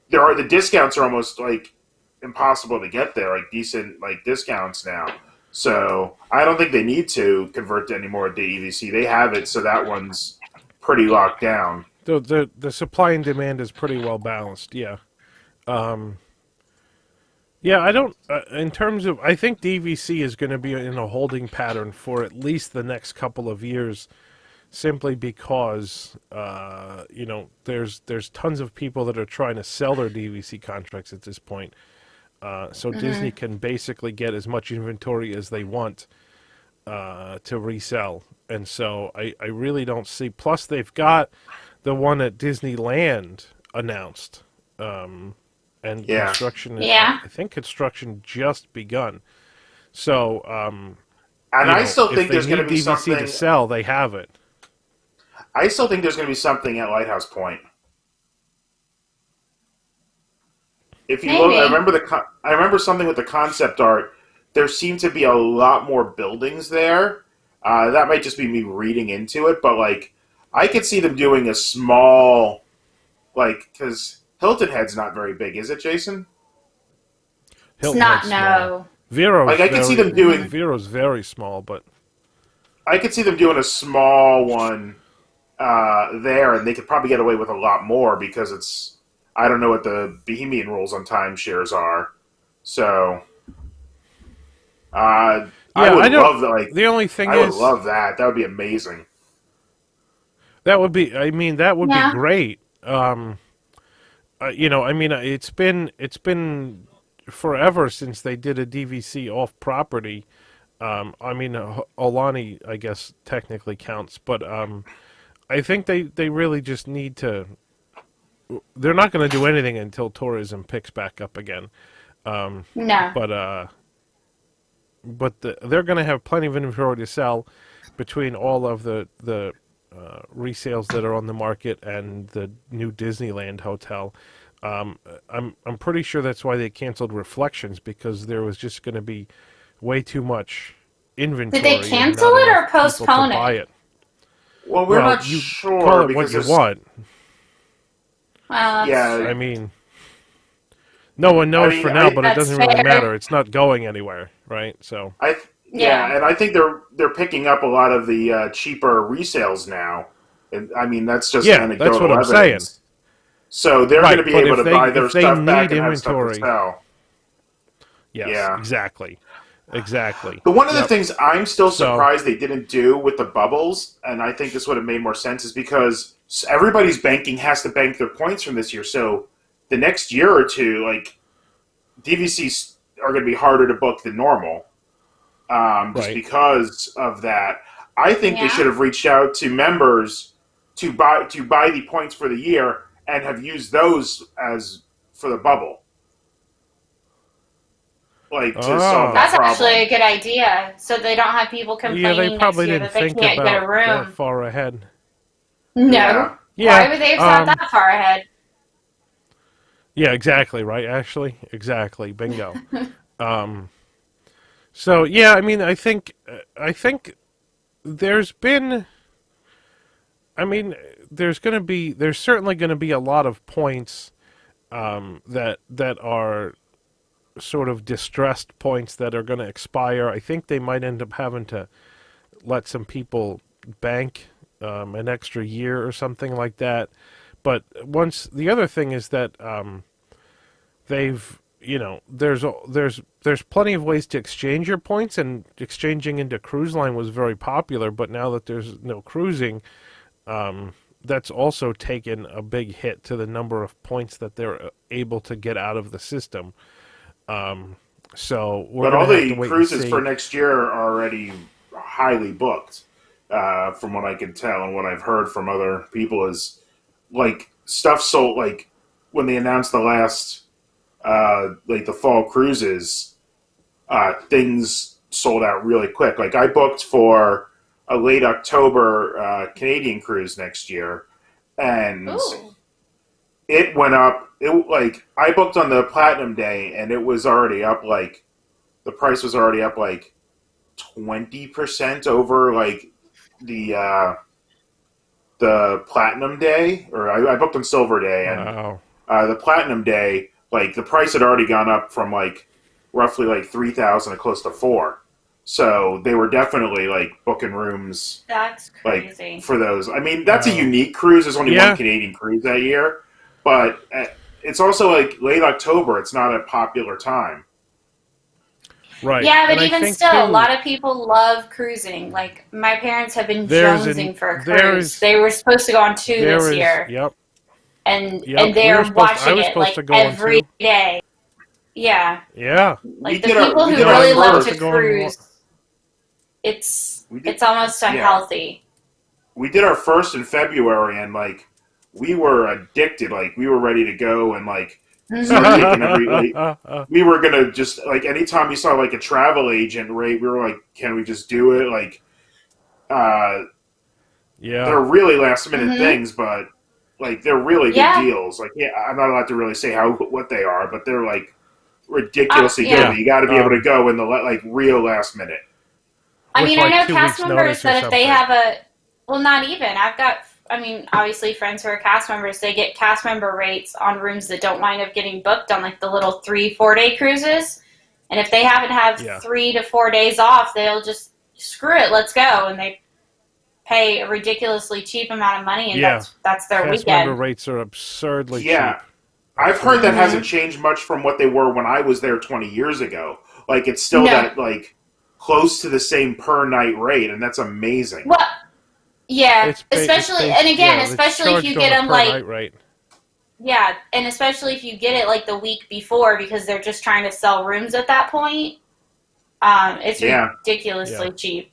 the discounts are almost like impossible to get there, like decent like discounts now. So I don't think they need to convert to any more DVC. They have it, so that one's pretty locked down. The supply and demand is pretty well balanced. Yeah. Yeah, I don't. In terms of, I think DVC is going to be in a holding pattern for at least the next couple of years, simply because there's tons of people that are trying to sell their DVC contracts at this point. So Disney can basically get as much inventory as they want to resell, and so I really don't see. Plus, they've got the one at Disneyland announced. And construction, I think construction just begun. So, and I still think there's going to be DVC something to sell. They have it. I still think there's going to be something at Lighthouse Point. If you look, I remember something with the concept art. There seem to be a lot more buildings there. That might just be me reading into it, but like I could see them doing a small, like because Hilton Head's not very big, is it, Jason? It's not, no. Vero's like I could see them doing Vero's very small, but I could see them doing a small one there, and they could probably get away with a lot more because it's I don't know what the Bohemian rules on timeshares are, so I would love that. Like the only thing I would love that. That would be amazing. That would be. I mean, that would be great. It's been forever since they did a DVC off property. Aulani, I guess, technically counts, but I think they really just need to. They're not going to do anything until tourism picks back up again. No. But they're going to have plenty of inventory to sell between all of the resales that are on the market and the new Disneyland hotel. I'm pretty sure that's why they canceled Reflections, because there was just going to be way too much inventory. Did they cancel it or postpone it? Well, we're not sure. Call it what you want. Yeah. I mean, no one knows for now, but it doesn't really matter. It's not going anywhere, right? So. Yeah, and I think they're picking up a lot of the cheaper resales now. And I mean, that's just anecdotal that's what I'm evidence. saying. So they're going to be able to buy their stuff back and have stuff inventory. to sell. Yes, exactly. But one of the things I'm still surprised they didn't do with the bubbles, and I think this would have made more sense, is because everybody's banking has to bank their points from this year. So the next year or two, like DVCs are going to be harder to book than normal. Just because of that. I think they should have reached out to members to buy the points for the year and have used those as for the bubble. Like to solve that That's problem. actually a good idea. So they don't have people complaining they probably next year didn't that they think can't get a about room. that far ahead. No. Yeah. Why would they have thought that far ahead? Yeah, exactly, right, Ashley? Exactly. Bingo. So yeah, I mean, I think there's been. I mean, there's certainly going to be a lot of points that are sort of distressed points that are going to expire. I think they might end up having to let some people bank an extra year or something like that. But the other thing is that they've. There's plenty of ways to exchange your points, and exchanging into cruise line was very popular. But now that there's no cruising, that's also taken a big hit to the number of points that they're able to get out of the system. So we're but all the cruises for next year are already highly booked, from what I can tell and what I've heard from other people. Is like stuff sold, like when they announced the last. Like the fall cruises, things sold out really quick. Like I booked for a late October Canadian cruise next year, and it went up. I booked on the Platinum Day, and it was already up. Like the price was already up like 20% over like the the Platinum Day, or I booked on Silver Day, and Wow. the Platinum Day, like the price had already gone up from like roughly like 3,000 to close to four. So they were definitely like booking rooms That's like crazy. for those. I mean, that's a Wow. unique cruise. There's only one Yeah. Canadian cruise that year, but it's also like late October. It's not a popular time. Right. Yeah, And but I even think still, a too, lot of people love cruising. Like my parents have been there's an jonesing for a cruise. there's They were supposed to go on two there this is year, yep. and Yep. We were they're supposed I watching was it supposed like to go on every too. day. Yeah, Yeah. We like the did our people we who did No, our I really was love supposed to to first. go on one. cruise, it's We did it's almost yeah. unhealthy. We did our first in February, and like we were addicted. Like we were ready to go, and like start Hmm. taking every like we were gonna just like anytime we saw like a travel agent rate, we were like, can we just do it? Like uh, Yeah. they're really last minute Hmm. things, but like they're really good Yeah. deals. Like yeah, I'm not allowed to really say how what they are, but they're like ridiculously good. Yeah. But Yeah. you got to be able to Um, go in the like real last minute. I with mean, I like know two cast weeks members notice or that if they something. have a, well, not even. I've got, I mean, obviously friends who are cast members, they get cast member rates on rooms that don't wind up getting booked on like the little 3-4 day cruises. And if they happen to have Yeah. 3 to 4 days off, they'll just screw it, let's go, and they pay a ridiculously cheap amount of money, and Yeah. that's their Cast member weekend. rates are absurdly Yeah, cheap. I've heard that Absurdly Hmm. hasn't cheap. changed much from what they were when I was there 20 years ago. Like it's still No. that like close to the same per night rate, and that's amazing. Well, yeah, It's especially, and based again, yeah, it's especially if you charged on get a them per like, night rate. yeah, and especially if you get it like the week before because they're just trying to sell rooms at that point. It's Yeah, Yeah. ridiculously cheap.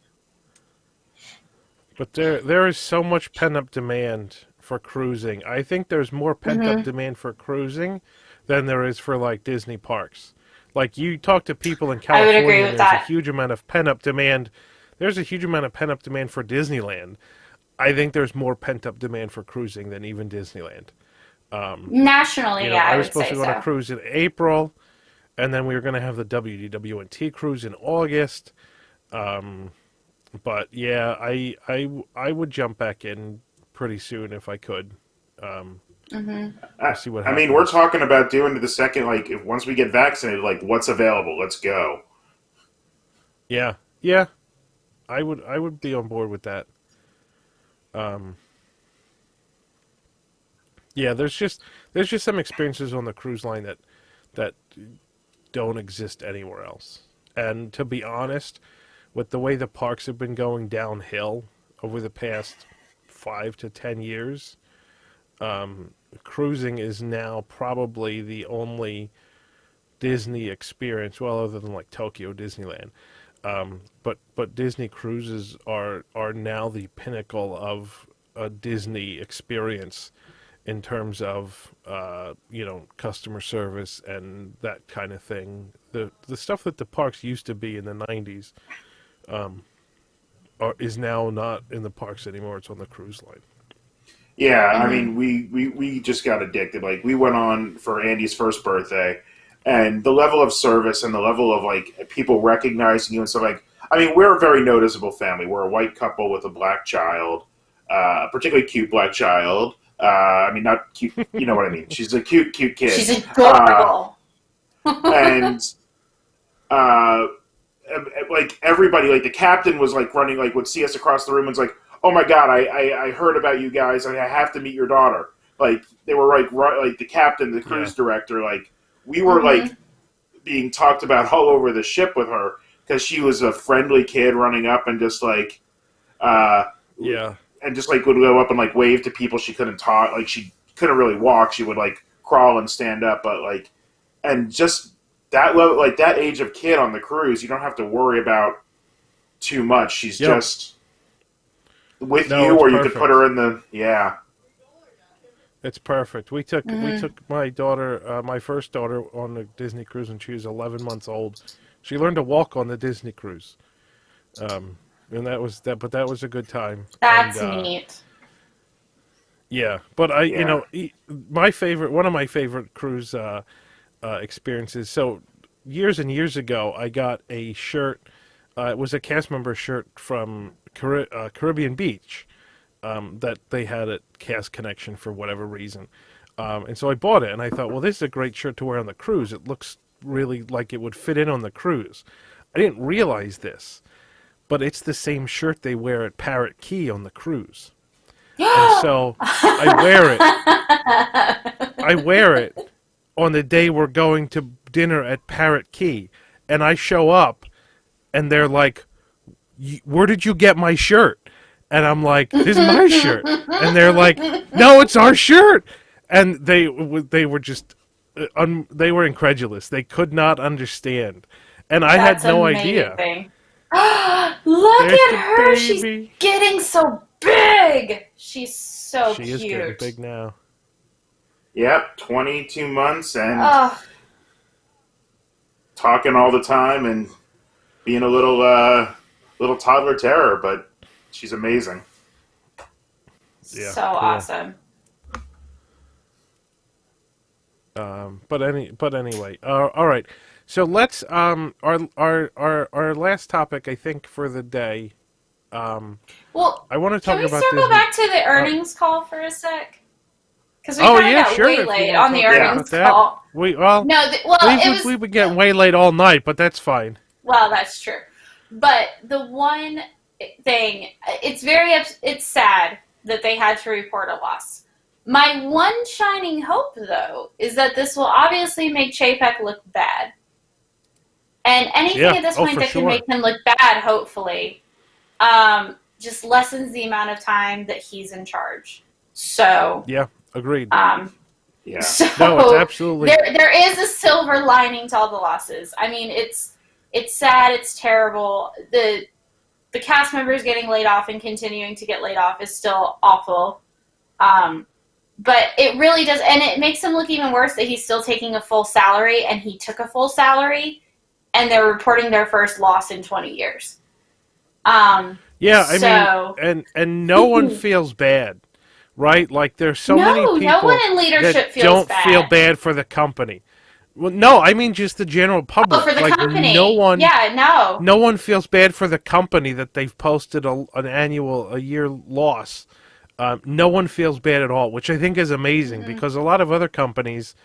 But there is so much pent up demand for cruising. I think there's more pent up Hmm. demand for cruising than there is for like Disney parks. Like you talk to people in I would agree California and with there's a that. huge amount of pent up demand. There's a huge amount of pent up demand for Disneyland. I think there's more pent up demand for cruising than even Disneyland. Nationally, yeah, I I was would supposed say to go on a so. cruise in April, and then we were going to have the WDW&T cruise in August. But yeah, I would jump back in pretty soon if I could. Um, Hmm. we'll I, see what I mean we're happens. talking about doing the second like if once we get vaccinated, like what's available, let's go. Yeah, yeah, I would be on board with that. Um, yeah, there's just some experiences on the cruise line that don't exist anywhere else. And to be honest, with the way the parks have been going downhill over the past 5 to 10 years, cruising is now probably the only Disney experience, well, other than like Tokyo Disneyland. But Disney cruises are now the pinnacle of a Disney experience in terms of customer service and that kind of thing. The stuff that the parks used to be in the '90s is now not in the parks anymore. It's on the cruise line. Yeah, I Hmm. mean we just got addicted. Like we went on for Andy's first birthday, and the level of service and the level of like people recognizing you and stuff like. I mean, we're a very noticeable family. We're a white couple with a black child, a particularly cute black child. I mean, not cute. You know what I mean? She's a cute She's kid, adorable. and uh, like everybody, like the captain was like running, like would see us across the room and was like, "Oh my god, I heard about you guys. I have to meet your daughter." Like they were like the captain, the Yeah, cruise director, like we were Hmm. like being talked about all over the ship with her because she was a friendly kid running up and just like uh yeah, and just like would go up and like wave to people she couldn't talk, like she couldn't really walk, she would like crawl and stand up, but like and just that level, like that age of kid on the cruise, you don't have to worry about too much. She's yep. just with No, you, it's or you could put her perfect. in the yeah. It's perfect. We took Hmm. my daughter, my first daughter, on the Disney cruise, and she was 11 months old. She learned to walk on the Disney cruise, and that was that. But that was a good time. And That's neat. yeah, but Yeah. my favorite, one of my favorite cruise experiences. So years and years ago, I got a shirt. It was a cast member shirt from Caribbean Beach, that they had at Cast Connection for whatever reason. And so I bought it, and I thought, well, this is a great shirt to wear on the cruise. It looks really like it would fit in on the cruise. I didn't realize this, but it's the same shirt they wear at Parrot Key on the cruise. And so I wear it. I wear it on the day we're going to dinner at Parrot Key. And I show up, and they're like, where did you get my shirt? And I'm like, this is my shirt. And they're like, no, it's our shirt. And they were just, they were incredulous. They could not understand. And I had no idea. Look at her. She's getting so big. She's so cute. She is getting big now. Yep, 22 months and talking all the time and being a little toddler terror, but she's amazing. Yeah, so cool. Awesome. But anyway, all right. So let's our last topic, I think, for the day. Well, I want to talk about. Can we circle back to the earnings call for a sec? Because we got sure, way late on the earnings call. We've been getting way late all night, but that's fine. Well, that's true. But the one thing, it's sad that they had to report a loss. My one shining hope, though, is that this will obviously make Chapek look bad. And anything at this point that can make him look bad, hopefully, just lessens the amount of time that he's in charge. So yeah, agreed. Yeah. So no, it's absolutely there is a silver lining to all the losses. I mean, it's sad, it's terrible. The cast members getting laid off and continuing to get laid off is still awful. But it really does, and it makes him look even worse that he's still taking a full salary, and he took a full salary, and they're reporting their first loss in 20 years. I mean, and no one feels bad, right? Like there's so many people no one in leadership that feels don't bad. feel bad for the company. Well, no, I mean just the general public. Oh, for the like, company. No one feels bad for the company that they've posted a year loss. No one feels bad at all, which I think is amazing because a lot of other companies,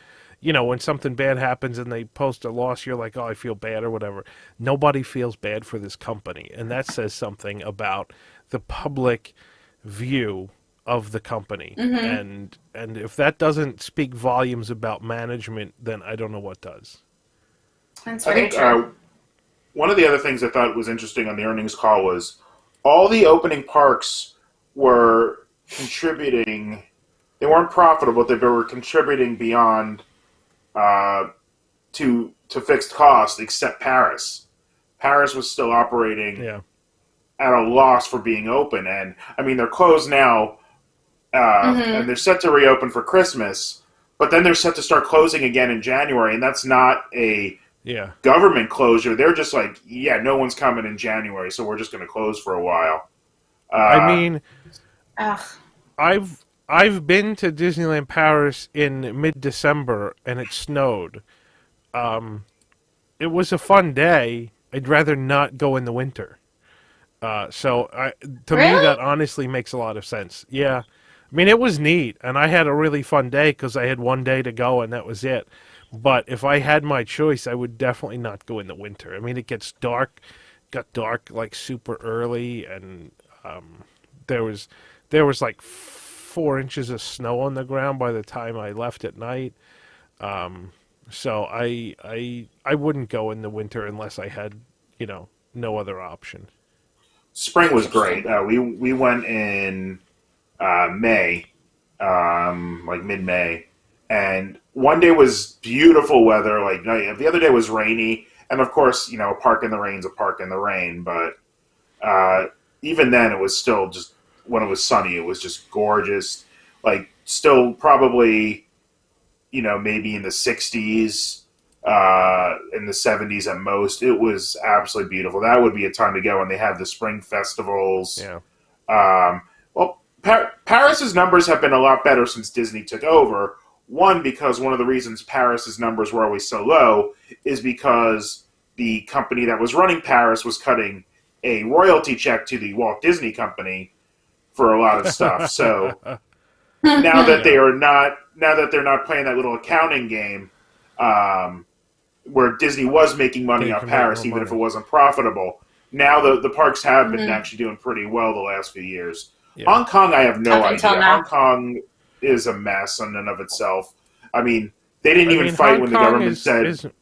when something bad happens and they post a loss, you're like, oh, I feel bad or whatever. Nobody feels bad for this company, and that says something about the public view of the company. And if that doesn't speak volumes about management, then I don't know what does. That's very true. One of the other things I thought was interesting on the earnings call was all the opening parks were contributing. They weren't profitable, but they were contributing beyond to fixed cost, except Paris. Paris was still operating at a loss for being open, and I mean they're closed now, and they're set to reopen for Christmas, but then they're set to start closing again in January, and that's not a government closure. They're just like, no one's coming in January, so we're just going to close for a while. I mean, I've been to Disneyland Paris in mid-December, and it snowed. It was a fun day. I'd rather not go in the winter. To me, that honestly makes a lot of sense. Yeah. I mean, it was neat, and I had a really fun day because I had one day to go, and that was it. But if I had my choice, I would definitely not go in the winter. I mean, it got dark like super early, and there was like 4 inches of snow on the ground by the time I left at night. So I wouldn't go in the winter unless I had, no other option. Spring was great. We went in May, like mid-May, and one day was beautiful weather. Like the other day was rainy, and of course, a park in the rain's a park in the rain. But even then, it was still just when it was sunny, it was just gorgeous. Like still probably, maybe in the 60s, in the 70s at most. It was absolutely beautiful. That would be a time to go, and they have the spring festivals. Yeah. Paris's numbers have been a lot better since Disney took over. One, because one of the reasons Paris's numbers were always so low is because the company that was running Paris was cutting a royalty check to the Walt Disney Company for a lot of stuff. So now that they're not playing that little accounting game, where Disney was making money They off can make Paris, more even if it money. wasn't profitable. Now the parks have been actually doing pretty well the last few years. Yeah. Hong Kong, I have no Up until idea. now. Hong Kong is a mess in and of itself. I mean, they didn't even fight Hong when the Kong government said, isn't-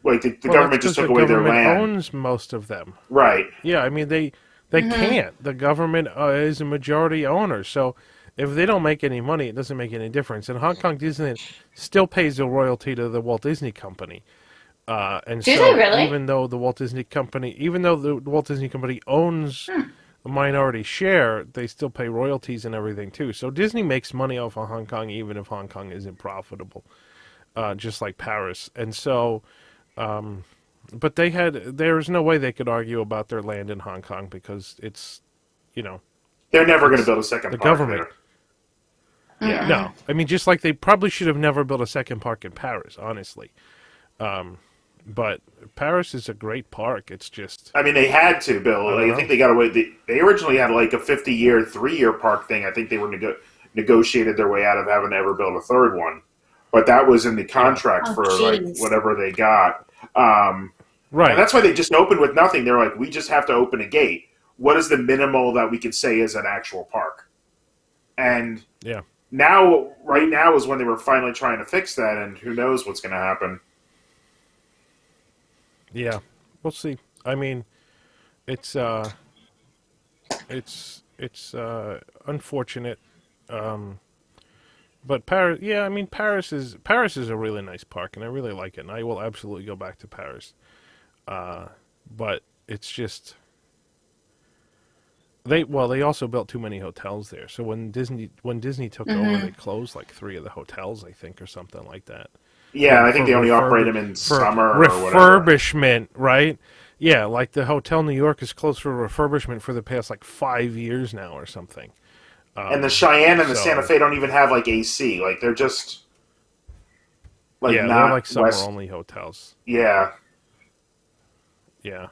like, the well, government that's just 'cause took the away their government land. owns most of them. Right. Yeah, I mean they can't. The government is a majority owner, so if they don't make any money, it doesn't make any difference. And Hong Kong Disney still pays a royalty to the Walt Disney Company. And Do so they really? even though the Walt Disney Company owns a minority share, they still pay royalties and everything too. So Disney makes money off of Hong Kong even if Hong Kong isn't profitable, just like Paris. And so, but there's no way they could argue about their land in Hong Kong because it's, They're never going to build a second the park government. there. Yeah. No, I mean, just like they probably should have never built a second park in Paris, honestly. But Paris is a great park. It's just, I mean, they had to, Bill. I don't I know. think they got away. They originally had like a 50-year, 3-year park thing. I think they were negotiated their way out of having to ever build a third one. But that was in the contract Oh, for like jeez. whatever they got. right. And that's why they just opened with nothing. They're like, we just have to open a gate. What is the minimal that we could say is an actual park? And Yeah. right now is when they were finally trying to fix that, and who knows what's going to happen. Yeah, we'll see. I mean, it's unfortunate, but Paris. Yeah, I mean, Paris is a really nice park, and I really like it, and I will absolutely go back to Paris. But it's just they also built too many hotels there. So when Disney took over, they closed like 3 of the hotels, I think, or something like that. Yeah, I think For they only operate them in summer or whatever. refurbishment, right? Yeah, like the Hotel New York is closed for refurbishment for the past like 5 years now or something. And the Cheyenne and the so- Santa Fe don't even have like AC. Like they're just like yeah, not they're like summer West. only hotels. Yeah, Yeah,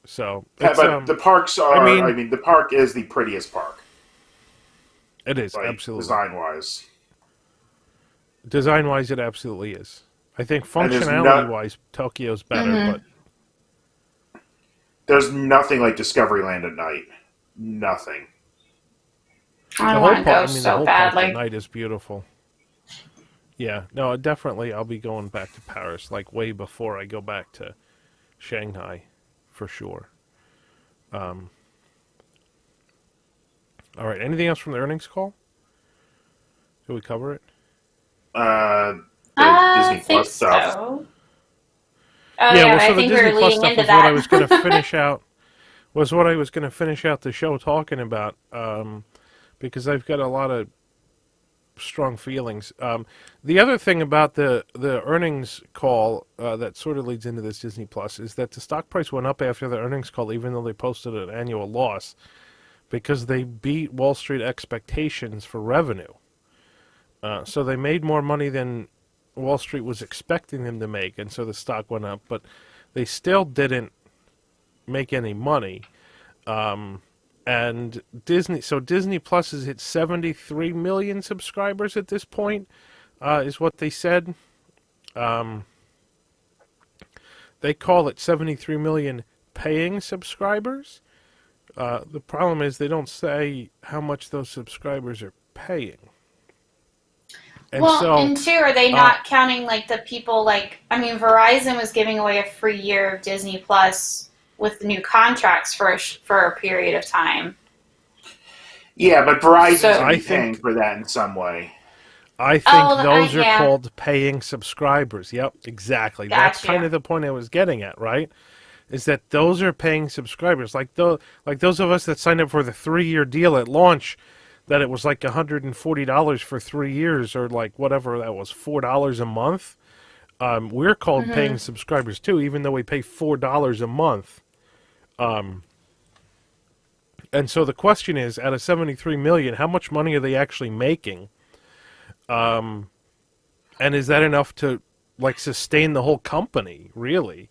so but it's, the parks are. I I mean- mean, the park is the prettiest park, it is like absolutely design-wise. design-wise, it absolutely is. I think And there's functionality-wise, Tokyo's better, but There's nothing like Discoveryland at night. Nothing. I the want whole to park, go the so whole park badly. at night is beautiful. Yeah, no, definitely. I'll be going back to Paris, like way before I go back to Shanghai, for sure. All right. Anything else from the earnings call? Did we cover it? The I Disney think Plus stuff. so. Oh, yeah, well, I so the think we Disney were Plus leading stuff into was what I that. was going to finish out. Was what I was going to finish out the show talking about, because I've got a lot of strong feelings. The other thing about the earnings call that sort of leads into this Disney Plus is that the stock price went up after the earnings call, even though they posted an annual loss, because they beat Wall Street expectations for revenue. So they made more money than Wall Street was expecting them to make, and so the stock went up. But they still didn't make any money. And Disney Plus has hit 73 million subscribers at this point, is what they said. They call it 73 million paying subscribers. The problem is they don't say how much those subscribers are paying. And And two, are they not counting like the people Verizon was giving away a free year of Disney Plus with the new contracts for a period of time. Yeah, but Verizon's So- going I to be paying for that in some way. I think those are yeah. called paying subscribers. Yep, exactly. That's Gotcha. kind of the point I was getting at, right? Is that those are paying subscribers. Like those of us that signed up for the 3-year deal at launch, that it was like $140 for 3 years, or like whatever that was, $4 a month. We're called paying subscribers too, even though we pay $4 a month. And so the question is, out of 73 million, how much money are they actually making? And is that enough to like sustain the whole company, really?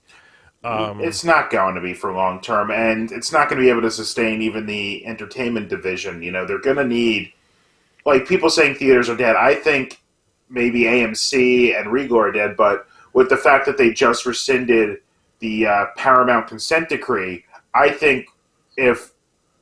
It's not going to be for long term, and it's not going to be able to sustain even the entertainment division. They're going to need, like, people saying theaters are dead. I think maybe AMC and Regal are dead, but with the fact that they just rescinded the Paramount consent decree, I think if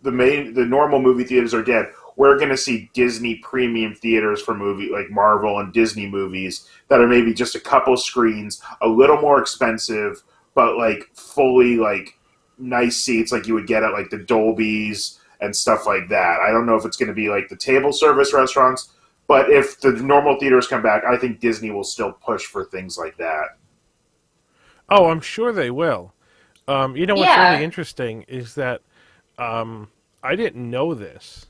the normal movie theaters are dead, we're going to see Disney premium theaters for movie like Marvel and Disney movies that are maybe just a couple screens, a little more expensive, but like fully like nice seats like you would get at like the Dolbys and stuff like that. I don't know if it's going to be like the table service restaurants, but if the normal theaters come back, I think Disney will still push for things like that. Oh, I'm sure they will. What's really interesting is that I didn't know this,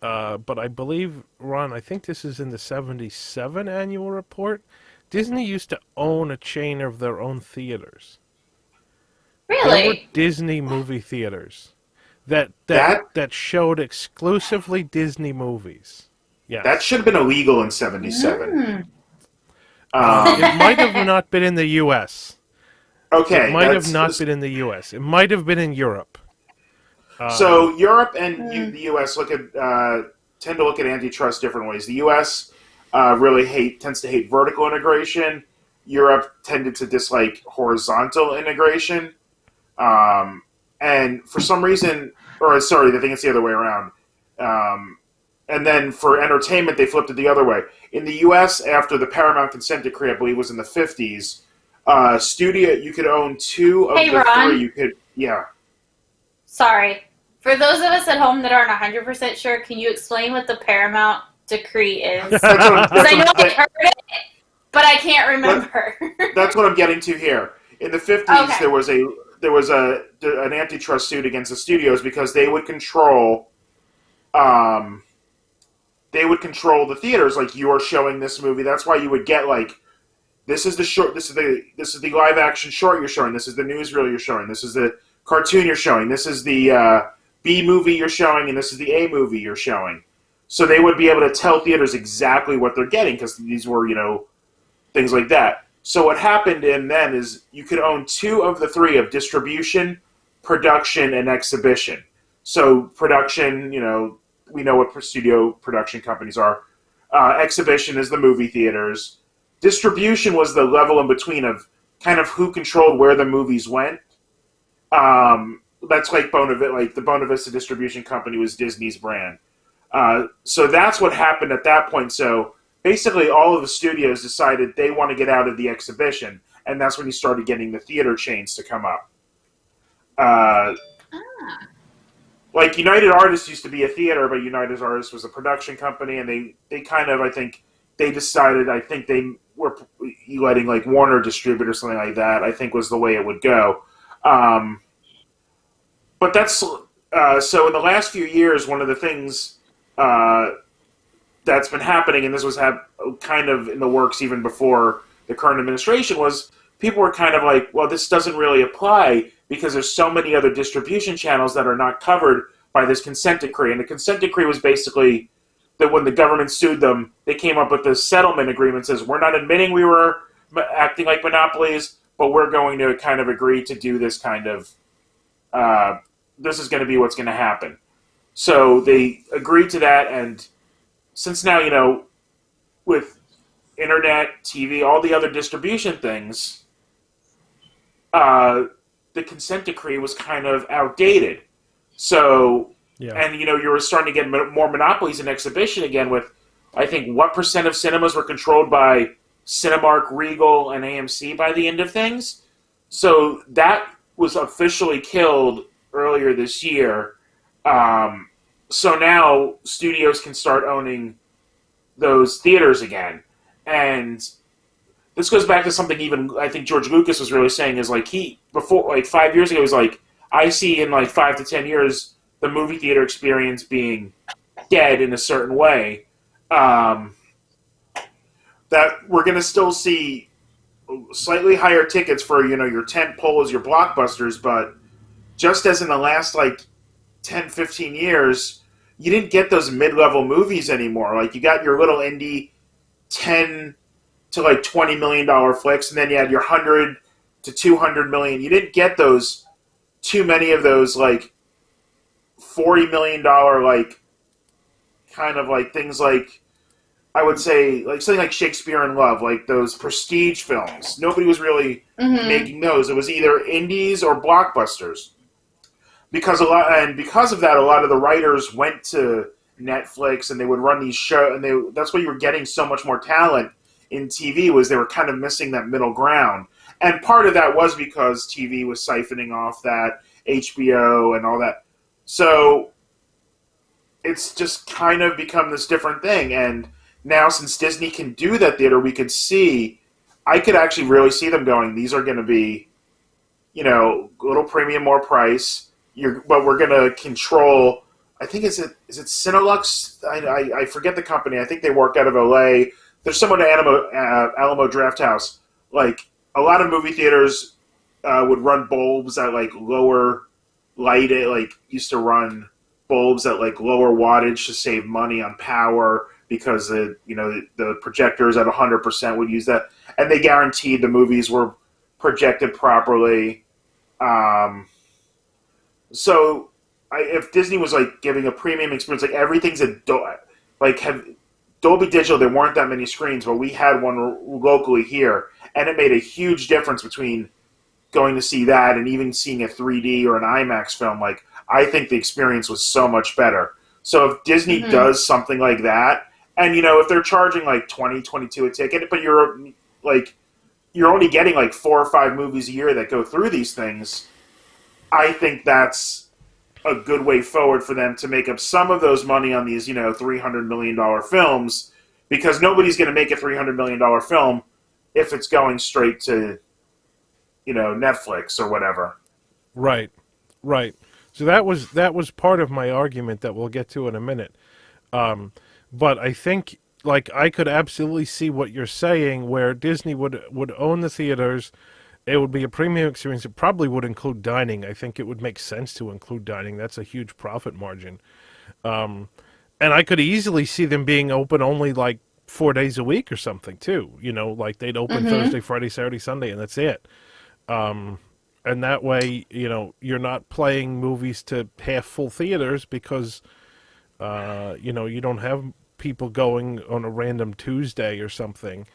but I believe, Ron, I think this is in the 77 annual report. Disney used to own a chain of their own theaters. Really? There were Disney movie theaters that showed exclusively Disney movies. Yes. That should have been illegal in 77. It might have not been in the U.S. Okay. It might have not been in the U.S. It might have been in Europe. So Europe and the U.S. tend to look at antitrust different ways. The U.S. Tends to hate vertical integration. Europe tended to dislike horizontal integration. And for some reason, I think it's the other way around. And then for entertainment, they flipped it the other way. In the U.S., after the Paramount consent decree, I believe was in the 50s, studio, you could own two of the Ron? three. You could, yeah. Sorry. For those of us at home that aren't 100% sure, can you explain what the Paramount decree is? Because I know I heard it, but I can't remember. That's what I'm getting to here. In the 50s, there was an antitrust suit against the studios because they would control the theaters. Like, you are showing this movie. That's why you would get like, this is the live action short you're showing. This is the newsreel you're showing. This is the cartoon you're showing. This is the B movie you're showing, and this is the A movie you're showing. So they would be able to tell theaters exactly what they're getting because these were, things like that. So what happened then is you could own two of the three of distribution, production, and exhibition. So production, we know what studio production companies are. Exhibition is the movie theaters. Distribution was the level in between of kind of who controlled where the movies went. That's like the Buena Vista Distribution Company was Disney's brand. So that's what happened at that point. So basically all of the studios decided they want to get out of the exhibition, and that's when you started getting the theater chains to come up. Like United Artists used to be a theater, but United Artists was a production company, and they kind of, I think they were letting like Warner distribute or something like that, I think was the way it would go. But that's so in the last few years, one of the things that's been happening, and this was kind of in the works even before the current administration, was people were kind of like, well, this doesn't really apply because there's so many other distribution channels that are not covered by this consent decree. And the consent decree was basically that when the government sued them, they came up with this settlement agreement that says, we're not admitting we were acting like monopolies, but we're going to kind of agree to do this kind of, this is going to be what's going to happen. So they agreed to that, and since now, with internet, TV, all the other distribution things, the consent decree was kind of outdated. So, and you were starting to get more monopolies in exhibition again with, I think, what % of cinemas were controlled by Cinemark, Regal, and AMC by the end of things. So that was officially killed earlier this year. So now studios can start owning those theaters again. And this goes back to something even I think George Lucas was really saying is like 5 years ago, he was like, I see in like 5 to 10 years the movie theater experience being dead in a certain way. That we're going to still see slightly higher tickets for, your tent poles, your blockbusters, but just as in the last 10, 15 years, you didn't get those mid-level movies anymore. Like, you got your little indie $10 to $20 million flicks, and then you had your $100 to 200 million. You didn't get those too many of those like $40 million like kind of like things like I would say like something like Shakespeare in Love, like those prestige films. Nobody was really making those. It was either indies or blockbusters. Because of that, a lot of the writers went to Netflix and they would run these shows, and that's why you were getting so much more talent in TV, was they were kind of missing that middle ground. And part of that was because TV was siphoning off that HBO and all that. So it's just kind of become this different thing. And now, since Disney can do that theater, I could actually really see them going, these are going to be, a little premium, more price. But we're going to control, I think, is it Cinelux? I forget the company. I think they work out of LA. There's someone at Alamo Drafthouse. Like, a lot of movie theaters would run bulbs at, like, lower light. It, like, used to run bulbs at, like, lower wattage to save money on power because, the projectors at 100% would use that. And they guaranteed the movies were projected properly. So, if Disney was, like, giving a premium experience, like, everything's Dolby Digital, there weren't that many screens, but we had one locally here, and it made a huge difference between going to see that and even seeing a 3D or an IMAX film. Like, I think the experience was so much better. So if Disney does something like that, and, if they're charging, like, $22 a ticket, but you're only getting, like, 4 or 5 movies a year that go through these things, I think that's a good way forward for them to make up some of those money on these, $300 million films, because nobody's going to make a $300 million film if it's going straight to, Netflix or whatever. Right. So that was part of my argument that we'll get to in a minute. But I think, like, I could absolutely see what you're saying, where Disney would own the theaters. It would be a premium experience. It probably would include dining. I think it would make sense to include dining. That's a huge profit margin. And I could easily see them being open only like 4 days a week or something too. Like they'd open Thursday, Friday, Saturday, Sunday, and that's it. And that way, you're not playing movies to half full theaters because, you don't have people going on a random Tuesday or something.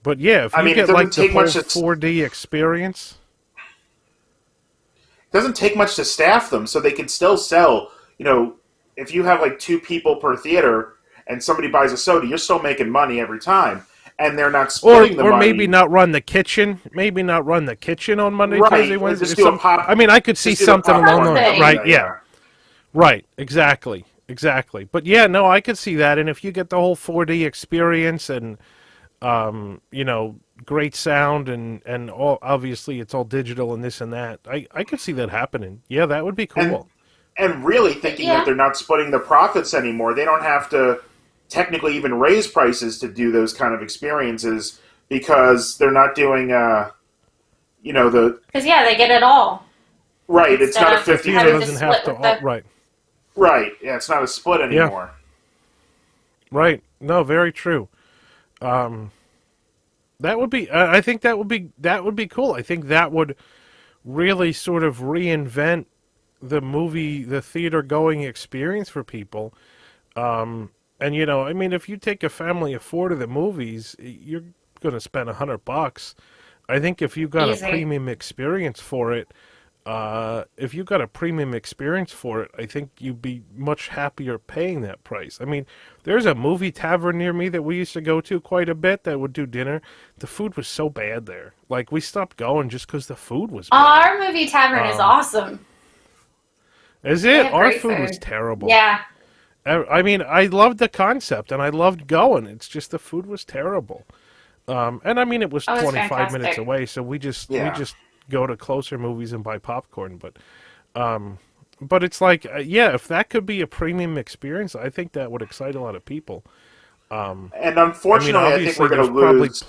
But yeah, if you get like the whole 4D experience, it doesn't take much to staff them, so they can still sell. If you have like 2 people per theater and somebody buys a soda, you're still making money every time, and they're not splitting the money. Or maybe not run the kitchen. Maybe not run the kitchen on Monday, Tuesday, Wednesday. Just do a pop. I mean, I could see something along those lines. Right? Yeah. Right. Exactly. But yeah, no, I could see that. And if you get the whole 4D experience and great sound and all, obviously it's all digital and this and that, I could see that happening. Yeah, that would be cool. And really thinking that they're not splitting the profits anymore. They don't have to technically even raise prices to do those kind of experiences because they're not doing, the... Because, they get it all. Right, it's not a 50... doesn't have to... Right. Right, yeah, it's not a split anymore. Yeah. Right. No, very true. That would be. I think that would be cool. I think that would really sort of reinvent the theater going experience for people. And I mean, if you take a family of 4 to the movies, you're going to spend $100. I think if you got a premium experience for it, I think you'd be much happier paying that price. I mean, there's a movie tavern near me that we used to go to quite a bit that would do dinner. The food was so bad there. Like, we stopped going just because the food was bad. Our movie tavern is awesome. Is it? Our food was terrible. Yeah. I mean, I loved the concept, and I loved going. It's just the food was terrible. And, I mean, it was 25 minutes away, so we just go to closer movies and buy popcorn, but it's like, if that could be a premium experience, I think that would excite a lot of people. And unfortunately, I think we're going to lose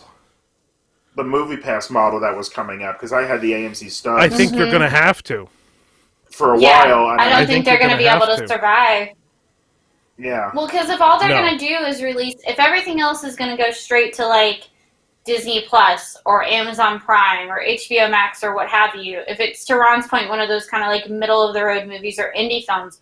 the Movie Pass model that was coming up, because I had the AMC Stubs. I think you're going to have to. For a while. I don't think they're going to be able to survive. Yeah. Well, because if all they're going to do is release, if everything else is going to go straight to, like, Disney Plus or Amazon Prime or HBO Max or what have you, if it's, to Ron's point, one of those kind of like middle of the road movies or indie films,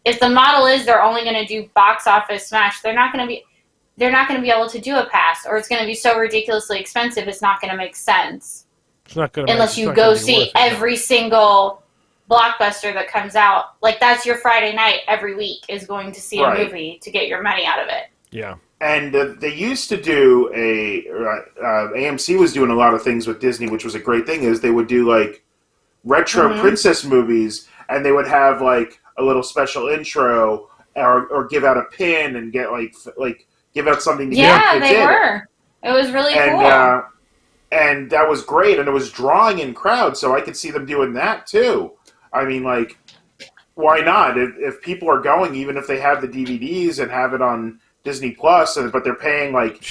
if the model is they're only going to do box office smash, they're not going to be able to do a pass, or it's going to be so ridiculously expensive it's not going to make sense. It's not going to unless you go see every single blockbuster that comes out. Like, that's your Friday night every week, is going to see a movie to get your money out of it. Yeah. And they used to do AMC was doing a lot of things with Disney, which was a great thing, is they would do, like, retro princess movies, and they would have, like, a little special intro or give out a pin and get, like give out something to get kids in. Yeah, they were. It was really cool. And that was great, and it was drawing in crowds, so I could see them doing that, too. I mean, like, why not? If people are going, even if they have the DVDs and have it on Disney Plus, but they're paying, like,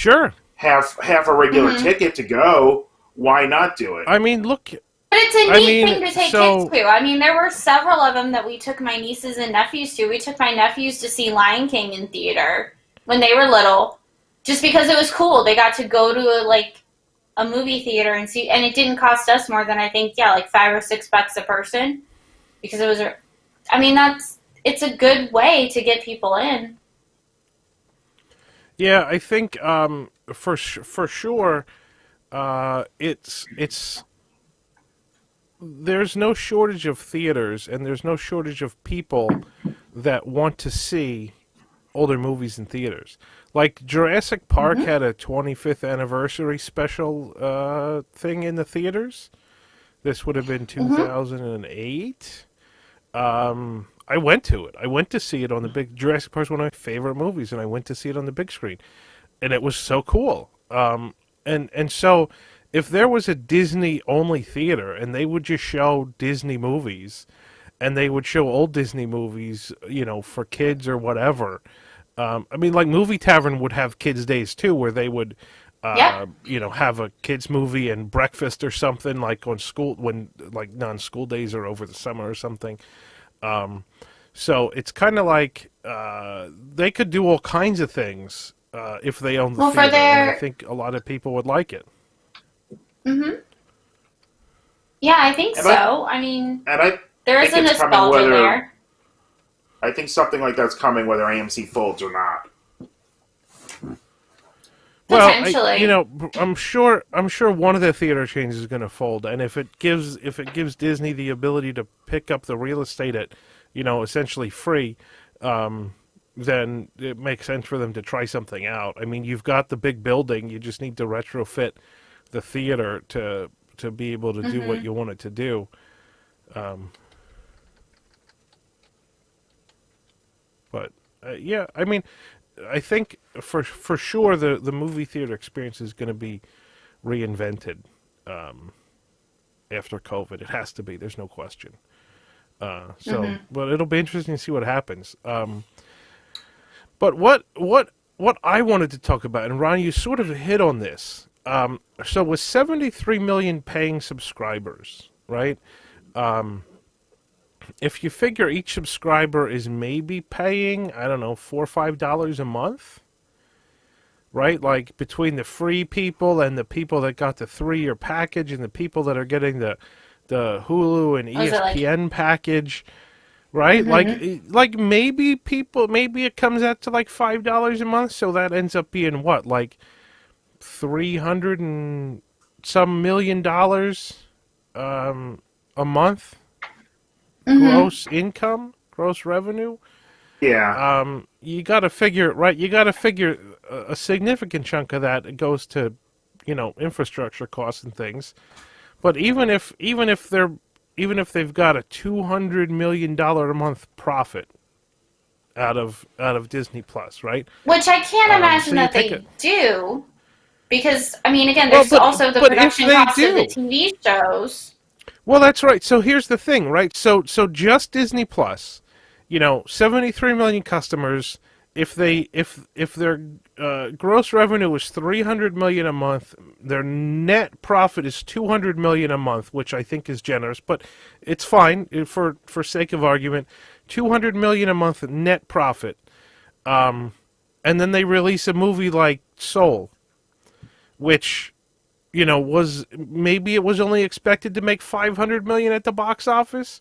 half a regular ticket to go, why not do it? I mean, look... But it's a neat thing to take kids to. I mean, there were several of them that we took my nieces and nephews to. We took my nephews to see Lion King in theater when they were little, just because it was cool. They got to go to a movie theater and see, and it didn't cost us more than, I think, like $5 or $6 a person, because it was. I mean, it's a good way to get people in. Yeah, I think for sure, it's. There's no shortage of theaters, and there's no shortage of people that want to see older movies in theaters. Like, Jurassic Park had a 25th anniversary special thing in the theaters. This would have been 2008. I went to it. I went to see it on the big... Jurassic Park is one of my favorite movies, and I went to see it on the big screen. And it was so cool. And so... if there was a Disney-only theater and they would just show Disney movies and they would show old Disney movies, for kids or whatever. I mean, like, Movie Tavern would have kids' days, too, where they would, have a kids' movie and breakfast or something, like, on school, when, like, non-school days are over the summer or something. So it's kind of like they could do all kinds of things if they own the theater. And I think a lot of people would like it. Yeah, I think so. I mean, there is a nostalgia there. I think something like that's coming, whether AMC folds or not. Potentially. I'm sure one of the theater chains is going to fold, and if it gives Disney the ability to pick up the real estate at, essentially free, then it makes sense for them to try something out. I mean, you've got the big building; you just need to retrofit the theater to be able to do what you want it to do. But yeah, I mean, I think for sure the movie theater experience is going to be reinvented after COVID. It has to be. There's no question. But it'll be interesting to see what happens. But what I wanted to talk about, and Ron, you sort of hit on this. So with 73 million paying subscribers, right? If you figure each subscriber is maybe paying, I don't know, $4 or $5 a month, right? Like, between the free people and the people that got the 3-year package and the people that are getting the Hulu and ESPN package, right? Like maybe it comes out to like $5 a month, so that ends up being what, like $300 and some million a month gross income, gross revenue. Yeah. You got to figure, right? You got to figure a significant chunk of that goes to, infrastructure costs and things. But even if they've got a $200 million a month profit out of Disney Plus, right? Which I can't imagine that they do. Because, I mean, again, there's also the production cost of the TV shows. Well, that's right. So here's the thing, right? So just Disney Plus, 73 million customers. If their gross revenue is $300 million a month, their net profit is $200 million a month, which I think is generous, but it's fine for sake of argument. $200 million a month net profit, and then they release a movie like Soul, which was maybe it was only expected to make 500 million at the box office,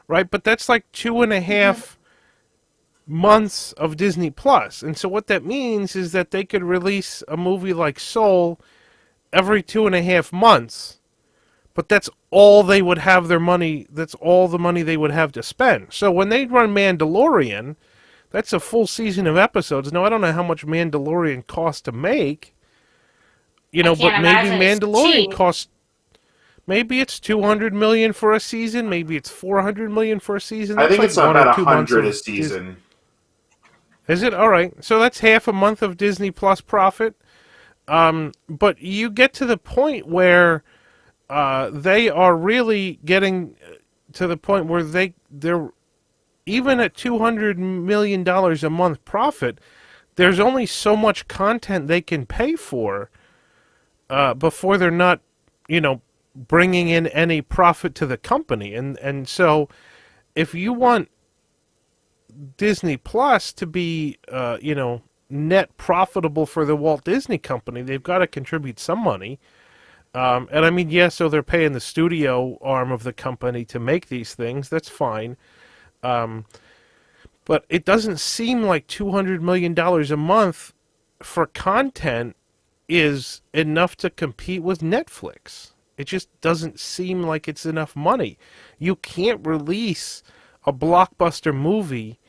right? But that's like 2.5 months of Disney Plus. And so what that means is that they could release a movie like Soul every 2.5 months, but that's all they would have their money, that's all the money they would have to spend. So when they run Mandalorian, that's a full season of episodes. Now, I don't know how much Mandalorian costs to make, but maybe Mandalorian costs, maybe it's 200 million for a season, maybe it's 400 million for a season. I That's think like it's about 100 a Disney. season. Is it? All right. So that's half a month of Disney Plus profit. But you get to the point where they are really getting to the point where they're even at $200 million a month profit, there's only so much content they can pay for before they're not, bringing in any profit to the company. And so if you want Disney Plus to be, net profitable for the Walt Disney Company, they've got to contribute some money. And I mean, so they're paying the studio arm of the company to make these things. That's fine. But it doesn't seem like $200 million a month for content is enough to compete with Netflix. It just doesn't seem like it's enough money. You can't release a blockbuster movie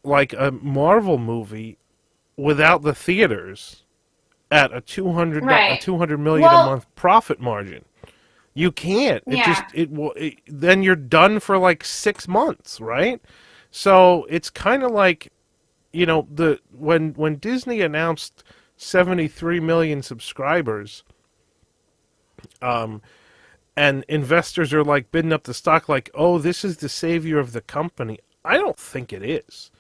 like a Marvel movie without the theaters at a 200 million a month profit margin. You can't. Then you're done for like 6 months, right? So it's kind of like, when Disney announced 73 million subscribers, and investors are like bidding up the stock like, oh, this is the savior of the company. I don't think it is.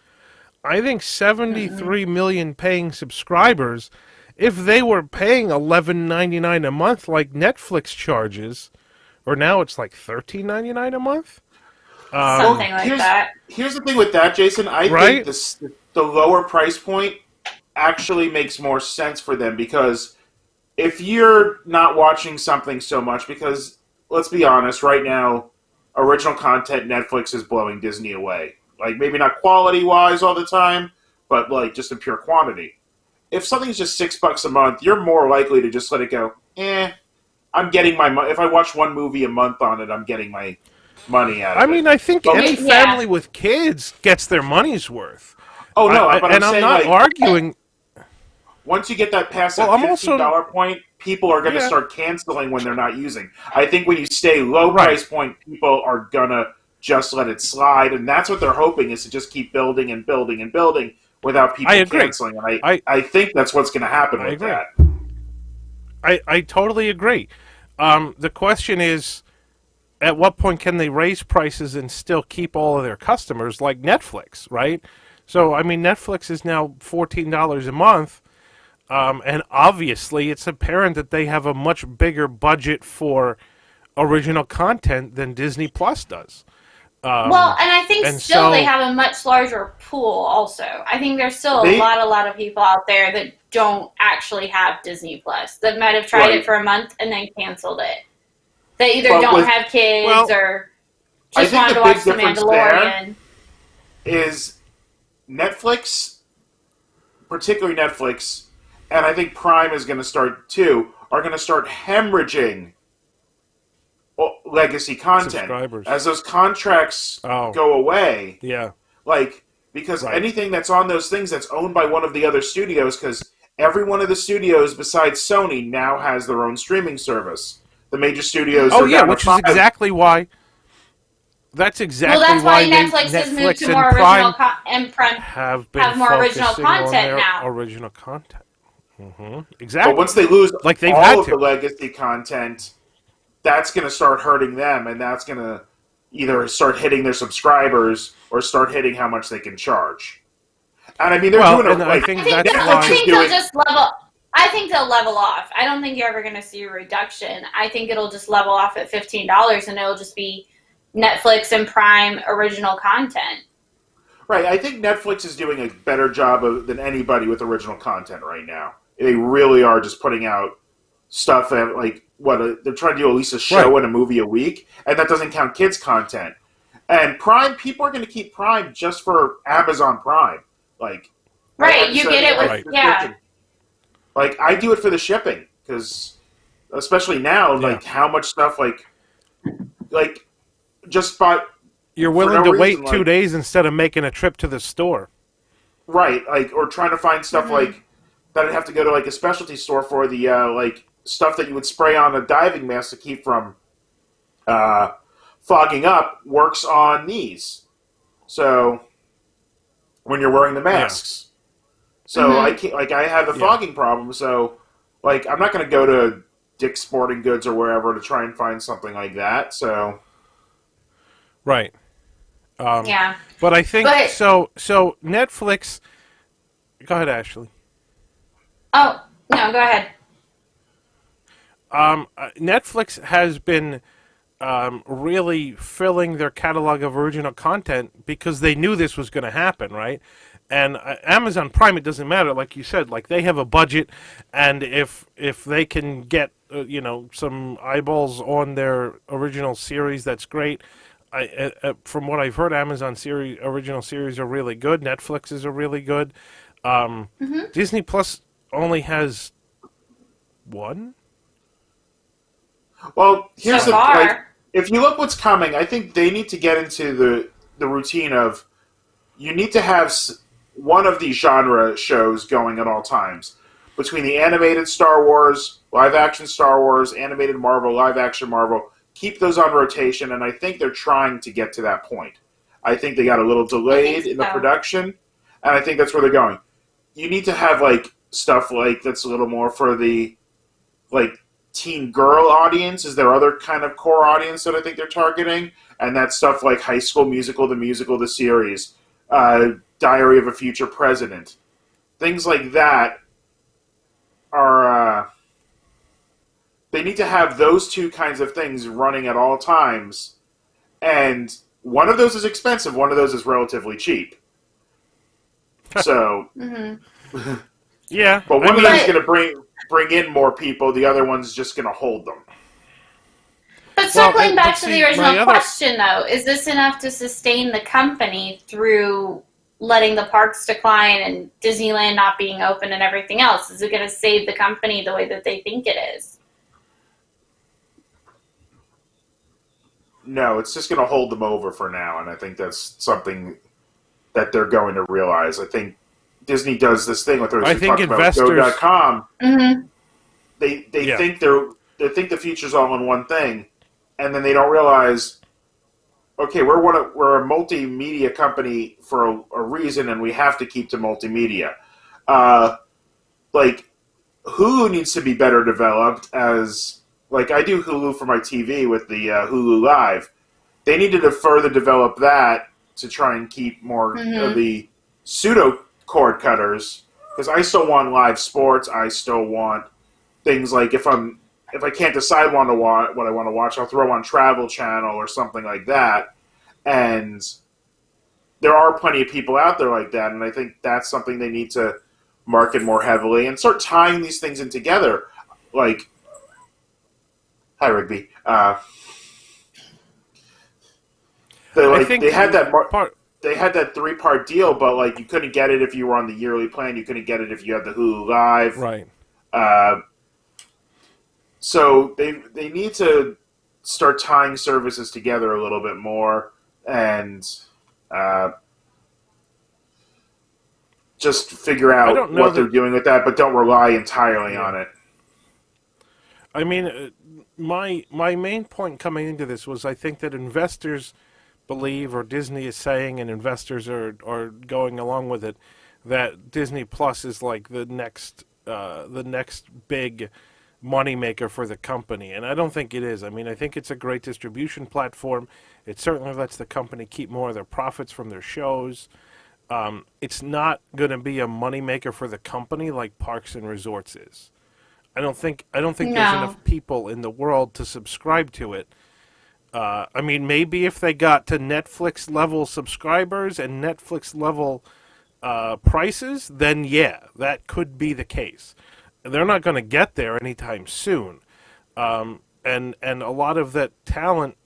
I think 73 million paying subscribers, if they were paying $11.99 a month like Netflix charges, or now it's like $13.99 a month. Something like that. Here's the thing with that, Jason. I think the lower price point actually makes more sense for them, because if you're not watching something so much, because let's be honest, right now, original content, Netflix is blowing Disney away. Like, maybe not quality-wise all the time, but like just in pure quantity. If something's just $6 a month, you're more likely to just let it go. I'm getting my money. If I watch one movie a month on it, I'm getting my money out of it. I mean, I think any family with kids gets their money's worth. Oh, no, but I'm saying, not arguing. Once you get that past that $15 point, people are going to start canceling when they're not using. I think when you stay low price point, people are going to just let it slide, and that's what they're hoping, is to just keep building and building and building without people canceling. And I think that's what's going to happen with that. I totally agree. The question is, at what point can they raise prices and still keep all of their customers, like Netflix, right? So, I mean, Netflix is now $14 a month, and obviously it's apparent that they have a much bigger budget for original content than Disney Plus does. And I think they have a much larger pool also. I think there's still a lot of people out there that don't actually have Disney Plus, that might have tried it for a month and then canceled it. They either don't have kids or just wanted to watch The Mandalorian. Is Netflix, particularly Netflix, and I think Prime is going to start too, are going to start hemorrhaging legacy content as those contracts go away. Yeah, because anything that's on those things that's owned by one of the other studios, because every one of the studios besides Sony now has their own streaming service. The major studios. Which is exactly why. That's exactly why Netflix has moved to more original and Prime have more original content now. Original content. Exactly. But once they lose all of the legacy content, that's going to start hurting them, and that's going to either start hitting their subscribers or start hitting how much they can charge. And I mean, they're doing it. I think they'll just level. I think they'll level off. I don't think you're ever going to see a reduction. I think it'll just level off at $15, and it'll just be Netflix and Prime original content. Right. I think Netflix is doing a better job than anybody with original content right now. They really are just putting out stuff that like they're trying to do at least a show Right. and a movie a week, and that doesn't count kids content. And Prime, people are going to keep Prime just for Amazon Prime. Like, Right, I you said, get it with Right. yeah. Like, I do it for the shipping because, especially now, Yeah. like how much stuff like just bought You're for willing no to wait reason, 2 days instead of making a trip to the store. right, like, or trying to find stuff Mm-hmm. like that. I'd have to go to like a specialty store for the like stuff that you would spray on a diving mask to keep from fogging up. Works on these, so when you're wearing the masks, so Mhm. I can't, like, I have the Yeah. fogging problem. So like I'm not going to go to Dick's Sporting Goods or wherever to try and find something like that. So Right. Yeah. But I think But- so. So Netflix. Go ahead, Ashley. Oh, no, go ahead. Netflix has been really filling their catalog of original content because they knew this was going to happen, right? And Amazon Prime, it doesn't matter, like you said, like they have a budget, and if they can get some eyeballs on their original series, that's great. From what I've heard, original series are really good. Netflix's are really good. Disney Plus only has one. well, here's So the far. like. If you look what's coming, I think they need to get into the routine of you need to have one of these genre shows going at all times. Between the animated Star Wars, live action Star Wars, animated Marvel, live action Marvel, keep those on rotation, and I think they're trying to get to that point. I think they got a little delayed in the so. production, and I think that's where they're going. You need to have like stuff like that's a little more for the like teen girl audience is their other kind of core audience that I think they're targeting, and that's stuff like High School Musical, the series, Diary of a Future President, things like that are. They need to have those two kinds of things running at all times, and one of those is expensive, one of those is relatively cheap. So, Mm-hmm. Yeah, but one of mean, them is going to bring in more people. The other one's just going to hold them. But circling and- back but to see, the my original other- question, though, is this enough to sustain the company through letting the parks decline and Disneyland not being open and everything else? Is it going to save the company the way that they think it is? No, it's just going to hold them over for now, and I think that's something that they're going to realize. I think Disney does this thing with their I think investors- Go.com. Mm-hmm. They Yeah. think they think the future's all in one thing, and then they don't realize. Okay, we're a multimedia company for a reason, and we have to keep to multimedia. Like Hulu needs to be better developed as like I do Hulu for my TV with the Hulu Live. They needed to further develop that to try and keep more of the pseudo cord cutters because I still want live sports. I still want things like if I can't decide what I want to watch, I'll throw on Travel Channel or something like that. And there are plenty of people out there like that, and I think that's something they need to market more heavily and start tying these things in together. Like, hi Rigby. They had that part. they had that 3-part deal, but like you couldn't get it if you were on the yearly plan. You couldn't get it if you had the Hulu Live. Right. So they need to start tying services together a little bit more and just figure out don't know what they're that- doing with that, but don't rely entirely on it. I mean, my main point coming into this was I think that investors believe, or Disney is saying, and investors are going along with it, that Disney Plus is like the next big moneymaker for the company, and I don't think it is. I mean, I think it's a great distribution platform. It certainly lets the company keep more of their profits from their shows. It's not going to be a moneymaker for the company like Parks and Resorts is. I don't think there's No. enough people in the world to subscribe to it. I mean, maybe if they got to Netflix level subscribers and Netflix level prices, then yeah, that could be the case. they're not going to get there anytime soon. And a lot of that talent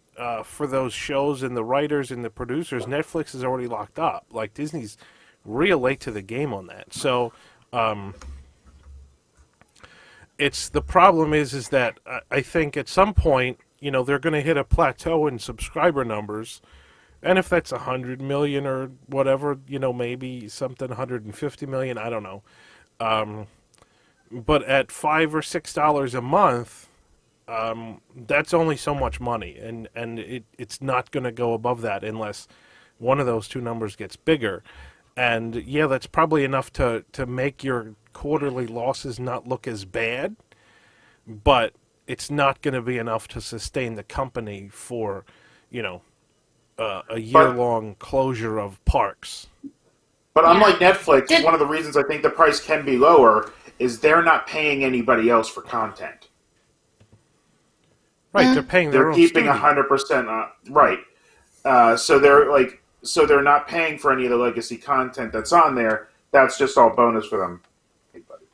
for those shows and the writers and the producers, Netflix is already locked up. Like Disney's real late to the game on that. So it's the problem is that I think at some point, you know, they're going to hit a plateau in subscriber numbers. And if that's 100 million or whatever, you know, maybe something 150 million, I don't know. But at $5 or $6 a month, that's only so much money, and it's not going to go above that unless one of those two numbers gets bigger. And yeah, that's probably enough to make your quarterly losses not look as bad, but it's not going to be enough to sustain the company for, you know, a year-long closure of parks. But unlike Netflix, one of the reasons I think the price can be lower is they're not paying anybody else for content. Right, they're paying their They're own keeping studio. 100% right. So they're not paying for any of the legacy content that's on there. That's just all bonus for them. Hey, buddy.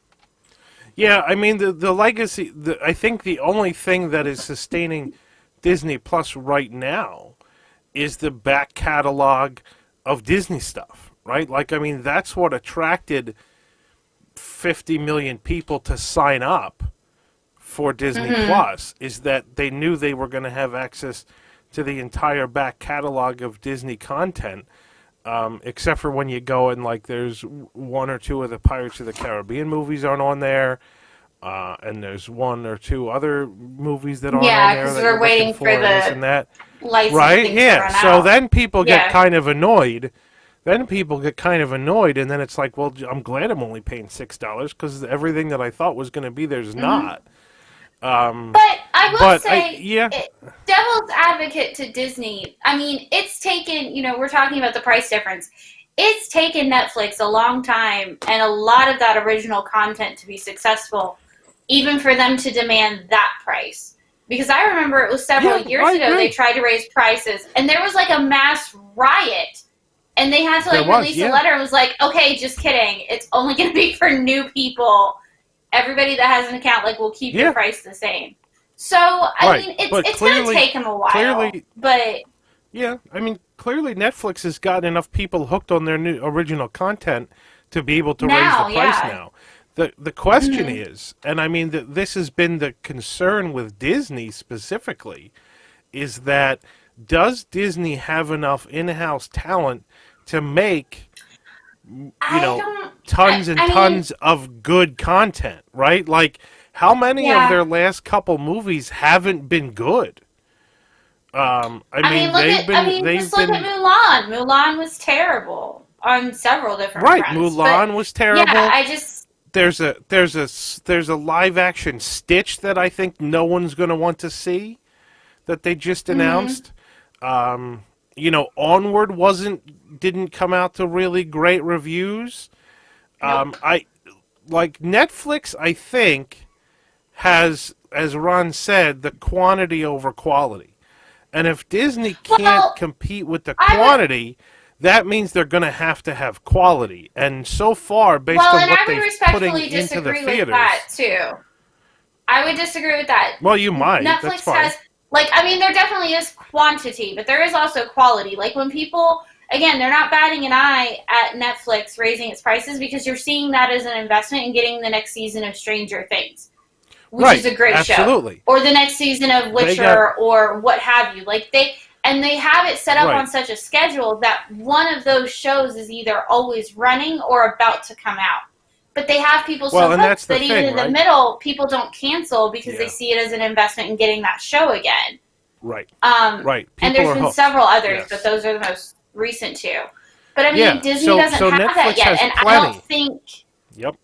Yeah, I mean the legacy. I think the only thing that is sustaining Disney Plus right now is the back catalog of Disney stuff, right? Like, I mean, that's what attracted 50 million people to sign up for Disney Plus, is that they knew they were going to have access to the entire back catalog of Disney content, except for when you go and, like, there's one or two of the Pirates of the Caribbean movies aren't on there, and there's one or two other movies that aren't on there. Yeah, because that we're you're waiting looking for this and that. licensing Right? to Yeah. run So out. then people get Yeah. kind of annoyed. And then it's like, well, I'm glad I'm only paying $6 because everything that I thought was going to be there's not. But I will say, yeah. devil's advocate to Disney, I mean, it's taken, you know, we're talking about the price difference. It's taken Netflix a long time and a lot of that original content to be successful, even for them to demand that price. Because I remember it was several years ago they tried to raise prices, and there was like a mass riot. And they had to like release a letter and was like, okay, just kidding. It's only going to be for new people. Everybody that has an account, like, will keep your price the same. So, I mean, it's going to take them a while. But yeah, I mean, clearly Netflix has gotten enough people hooked on their new original content to be able to raise the price now. The question is, and I mean, this has been the concern with Disney specifically, is that does Disney have enough in-house talent to make, tons and tons of good content, right? Like, how many of their last couple movies haven't been good? I mean, just look at Mulan. Mulan was terrible on several different fronts. Mulan was terrible. Yeah, I just... There's a live action Stitch that I think no one's going to want to see that they just announced. Onward didn't come out to really great reviews. Nope. Netflix, I think, has, as Ron said, the quantity over quality. And if Disney can't compete with the quantity, that means they're going to have quality. And so far, based on what they're putting into the theaters, with that too. I would disagree with that. Well, you might. Netflix That's fine. There definitely is quantity, but there is also quality. Like, when people, again, they're not batting an eye at Netflix raising its prices because you're seeing that as an investment in getting the next season of Stranger Things, which is a great show. Or the next season of Witcher or what have you. They have it set up on such a schedule that one of those shows is either always running or about to come out. But they have people so hooked that even in the middle, people don't cancel because they see it as an investment in getting that show again. Right. And there's been several others, but those are the most recent two. But I mean, Disney doesn't have Netflix that yet, and plenty. I don't think. Yep.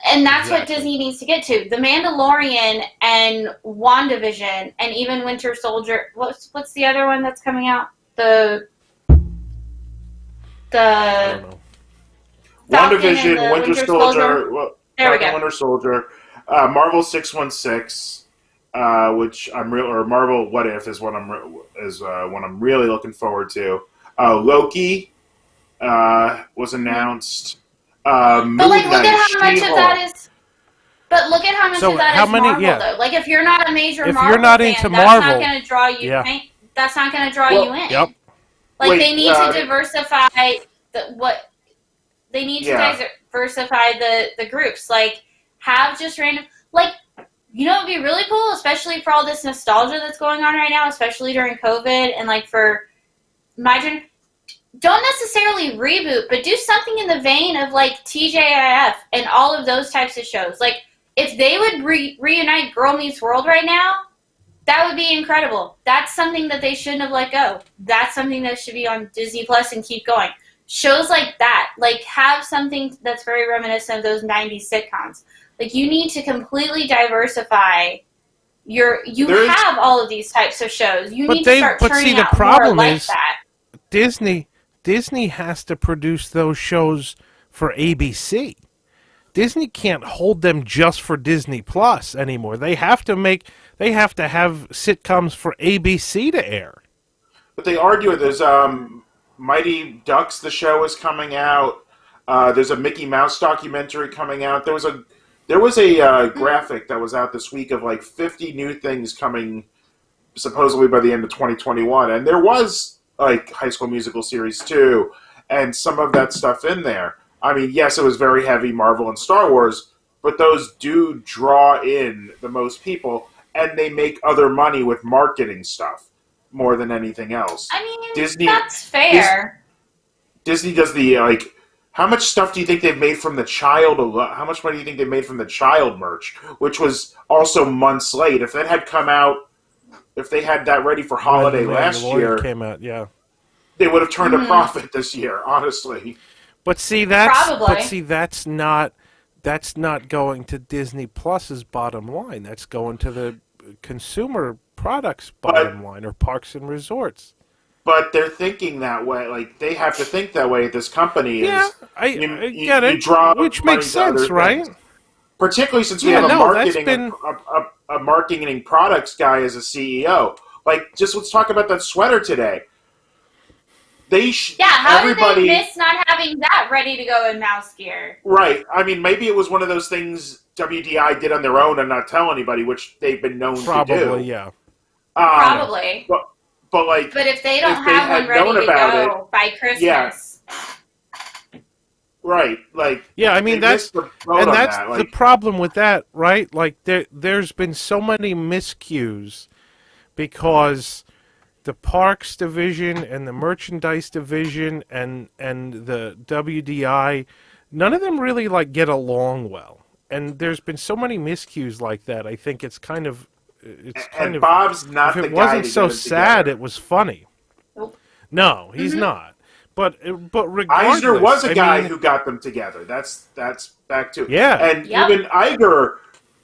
And that's what Disney needs to get to. The Mandalorian and WandaVision and even Winter Soldier. What's the other one that's coming out? I don't know. WandaVision, Winter Soldier. There we go. Winter Soldier, Marvel 616, which Marvel What If is what I'm really looking forward to. Loki was announced. But look at how much of that is. But look at how much So of that how is many? Marvel, Yeah. though. Like, if you're not a major If Marvel you're not fan, into that's Marvel, not going to draw you. yeah. That's not going to draw Well, you in. Yep. Like, Wait, they need to diversify they need to Yeah. diversify the groups. Like, have just random. Like, you know, it'd be really cool, especially for all this nostalgia that's going on right now, especially during COVID, and like for my generation. Don't necessarily reboot, but do something in the vein of like TJIF and all of those types of shows. Like, if they would reunite Girl Meets World right now, that would be incredible. That's something that they shouldn't have let go. That's something that should be on Disney Plus and keep going. Shows like that, like, have something that's very reminiscent of those 90s sitcoms. Like, you need to completely diversify have all of these types of shows. You need to start turning out more like that. Disney has to produce those shows for ABC. Disney can't hold them just for Disney Plus anymore. They have to have sitcoms for ABC to air. But they argue there's Mighty Ducks. The show is coming out. There's a Mickey Mouse documentary coming out. There was a graphic that was out this week of like 50 new things coming supposedly by the end of 2021, and there was like High School Musical series 2 and some of that stuff in there. I mean, yes, it was very heavy Marvel and Star Wars, but those do draw in the most people, and they make other money with marketing stuff more than anything else. I mean, that's fair. Disney does the, like, how much stuff do you think they've made from the Child? How much money do you think they made from the Child merch, which was also months late? If that had come out, if they had that ready for holiday last year, came out, yeah, they would have turned a profit this year, honestly. But see, that's not going to Disney Plus's bottom line. That's going to the consumer products bottom line, or Parks and Resorts. But they're thinking that way. Like, they have to think that way. This company is. I get it, which makes sense, right? Things. Particularly since we have a marketing products guy as a CEO. Like, just let's talk about that sweater today. How did they miss not having that ready to go in mouse gear? Right. I mean, maybe it was one of those things WDI did on their own and not tell anybody, which they've been known to do. Probably, yeah. Probably. But if they don't have one ready to go by Christmas. Yeah. Right. Like, yeah, I mean, that's the problem with that, right? Like, there's been so many miscues because the parks division and the merchandise division and the WDI, none of them really like get along well. And there's been so many miscues like that. I think it's kind of Bob's not the guy. If it wasn't so sad, it was funny. Nope. No, he's not. But regardless, Eisner was a guy who got them together. That's back to and even Iger,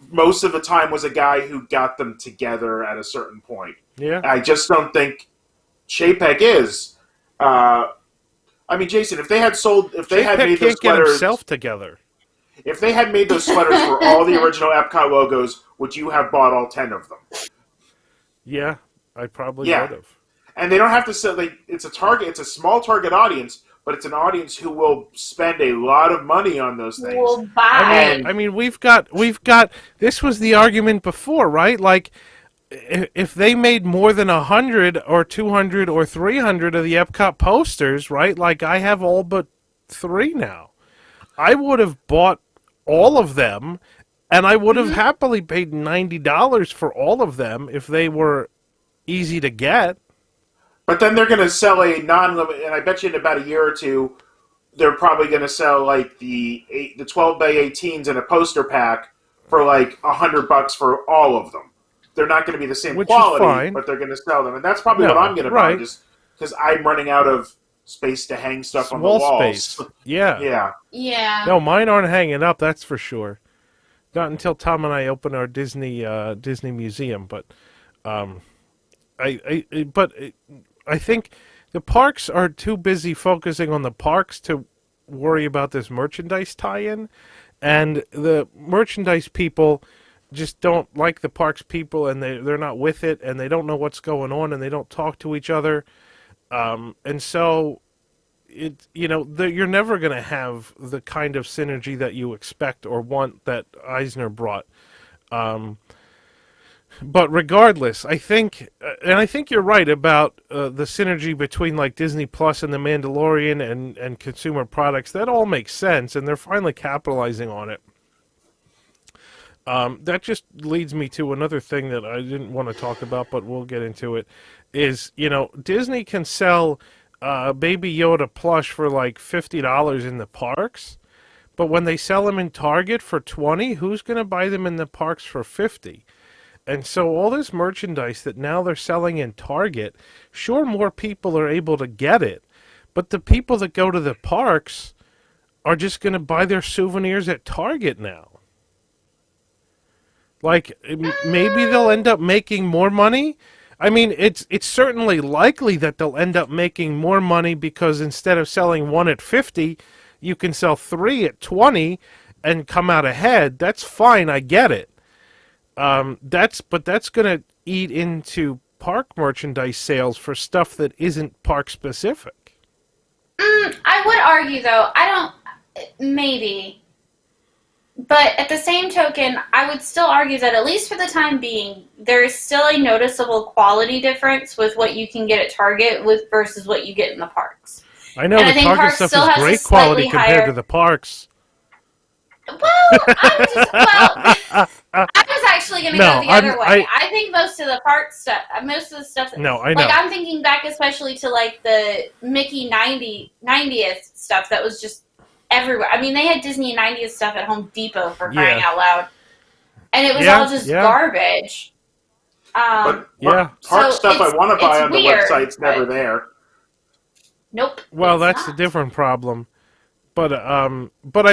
most of the time, was a guy who got them together at a certain point. Yeah, I just don't think Chapek is. I mean, Jason, if they had made those sweaters, himself together. If they had made those sweaters for all the original Epcot logos, would you have bought all 10 of them? Yeah, I probably would have. And they don't have to sell. It's a small target audience, but it's an audience who will spend a lot of money on those things. Will buy. I mean, we've got. This was the argument before, right? Like, if they made more than 100 or 200 or 300 of the Epcot posters, right? Like, I have all but 3 now. I would have bought all of them, and I would have happily paid $90 for all of them if they were easy to get. But then they're going to sell a non-limit, and I bet you in about a year or two, they're probably going to sell like the 12 by 18s in a poster pack for like $100 for all of them. They're not going to be the same quality, but they're going to sell them, and that's probably what I'm going to buy, just because I'm running out of space to hang stuff on the walls. Space. Yeah. Yeah. No, mine aren't hanging up. That's for sure. Not until Tom and I open our Disney museum, but I think the parks are too busy focusing on the parks to worry about this merchandise tie-in, and the merchandise people just don't like the parks people, and they're not with it, and they don't know what's going on, and they don't talk to each other, and so you're never going to have the kind of synergy that you expect or want that Eisner brought. But regardless, I think, and I think you're right about the synergy between like Disney Plus and The Mandalorian and consumer products. That all makes sense, and they're finally capitalizing on it. That just leads me to another thing that I didn't want to talk about, but we'll get into it. Is Disney can sell Baby Yoda plush for like $50 in the parks, but when they sell them in Target for $20, who's going to buy them in the parks for $50? And so all this merchandise that now they're selling in Target, sure, more people are able to get it, but the people that go to the parks are just going to buy their souvenirs at Target now. Like, maybe they'll end up making more money. I mean, it's certainly likely that they'll end up making more money because instead of selling one at 50, you can sell three at 20 and come out ahead. That's fine. I get it. That's going to eat into park merchandise sales for stuff that isn't park specific. I would argue, though, maybe. But at the same token, I would still argue that at least for the time being, there is still a noticeable quality difference with what you can get at Target versus what you get in the parks. I know the Target stuff is great quality compared to the parks. Well, I was actually going to go the other way. I think most of the park stuff, No, I know. Like, I'm thinking back especially to, like, the Mickey 90th stuff that was just everywhere. I mean, they had Disney 90th stuff at Home Depot for crying out loud. And it was all just garbage. But park stuff I want to buy on the website's never there. Nope. Well, that's a different problem. But I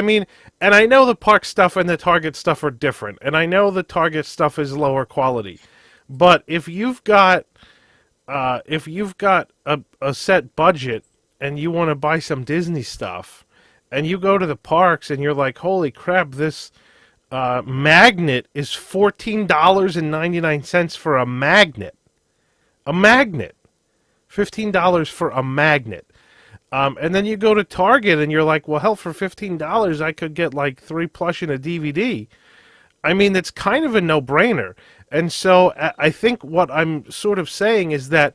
mean, and I know the park stuff and the Target stuff are different, and I know the Target stuff is lower quality. But if you've got a set budget and you want to buy some Disney stuff, and you go to the parks and you're like, holy crap, this magnet is $14.99 for a magnet. A magnet. $15 for a magnet. And then you go to Target and you're like, well, hell, for $15, I could get like 3 plush and a DVD. I mean, it's kind of a no-brainer. And so I think what I'm sort of saying is that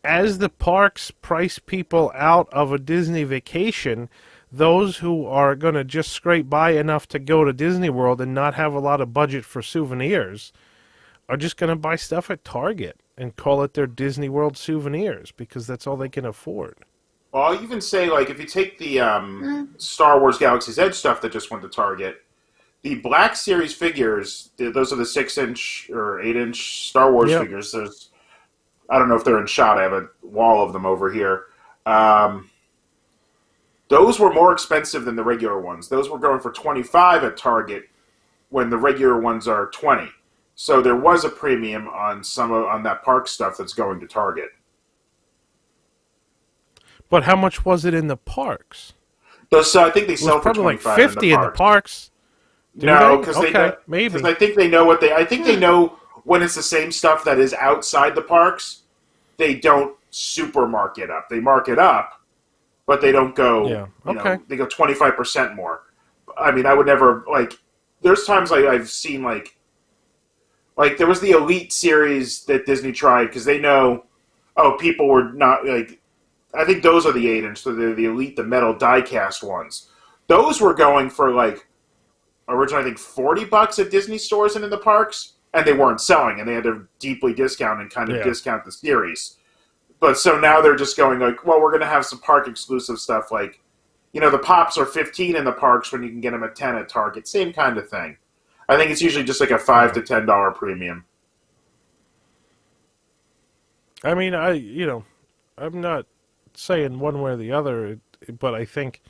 as the parks price people out of a Disney vacation, those who are going to just scrape by enough to go to Disney World and not have a lot of budget for souvenirs are just going to buy stuff at Target and call it their Disney World souvenirs because that's all they can afford. Well, I'll even say, like, if you take the Star Wars Galaxy's Edge stuff that just went to Target, the Black Series figures, those are the 6-inch or 8-inch Star Wars figures. I don't know if they're in shot. I have a wall of them over here. Those were more expensive than the regular ones. Those were going for $25 at Target when the regular ones are $20. So there was a premium on on that park stuff that's going to Target. But how much was it in the parks? Those, I think they sell for probably $25 like $50 in the parks. No, because maybe. Because I think they know what they. I think they know when it's the same stuff that is outside the parks. They don't super mark it up. They mark it up, but they don't go. Yeah. They go 25% more. I mean, I would never like. There's times I've seen like there was the Elite series that Disney tried because they know. Oh, people were not like. I think those are the 8-inch. So they're the Elite, the metal die-cast ones. Those were going for like originally I think $40 at Disney stores and in the parks, and they weren't selling, and they had to deeply discount and kind of discount the series. But so now they're just going like, well, we're going to have some park exclusive stuff like, the Pops are $15 in the parks when you can get them at $10 at Target. Same kind of thing. I think it's usually just like a $5 to $10 premium. I mean, I'm not saying one way or the other, but I think,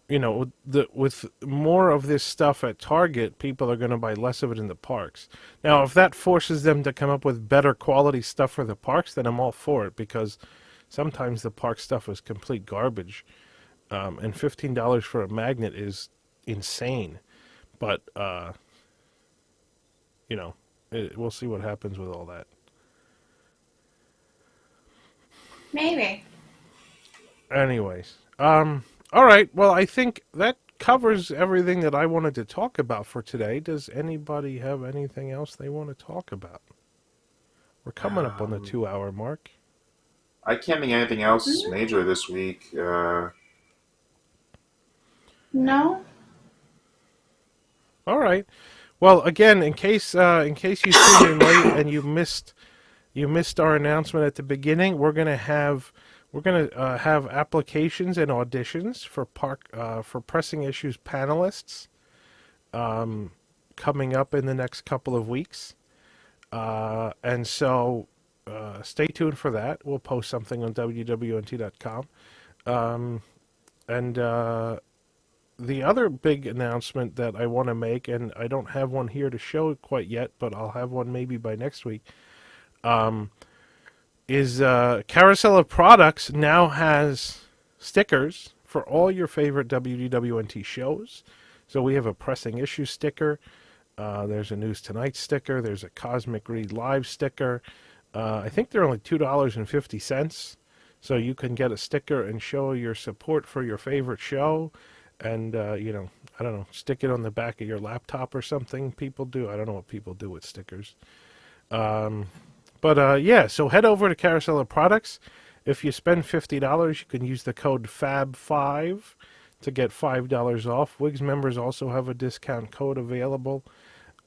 with more of this stuff at Target, people are going to buy less of it in the parks. Now, if that forces them to come up with better quality stuff for the parks, then I'm all for it, because sometimes the park stuff is complete garbage, and $15 for a magnet is insane. But, we'll see what happens with all that. Maybe. Anyways, all right. Well, I think that covers everything that I wanted to talk about for today. Does anybody have anything else they want to talk about? We're coming up on the Um, 2 hour mark. I can't think of anything else major this week. No. All right. Well, again, in case you tuned in late and you missed our announcement at the beginning, we're gonna have applications and auditions for pressing issues panelists coming up in the next couple of weeks, and so stay tuned for that. We'll post something on wwnt.com, and the other big announcement that I want to make, and I don't have one here to show quite yet, but I'll have one maybe by next week, is Carousel of Products now has stickers for all your favorite WDWNT shows. So we have a pressing issue sticker. There's a News Tonight sticker. There's a Cosmic Read Live sticker. I think they're only $2.50. So you can get a sticker and show your support for your favorite show. And, I don't know, stick it on the back of your laptop or something. People do. I don't know what people do with stickers. Yeah, so head over to Carousel of Products. If you spend $50, you can use the code FAB5 to get $5 off. Wigs members also have a discount code available.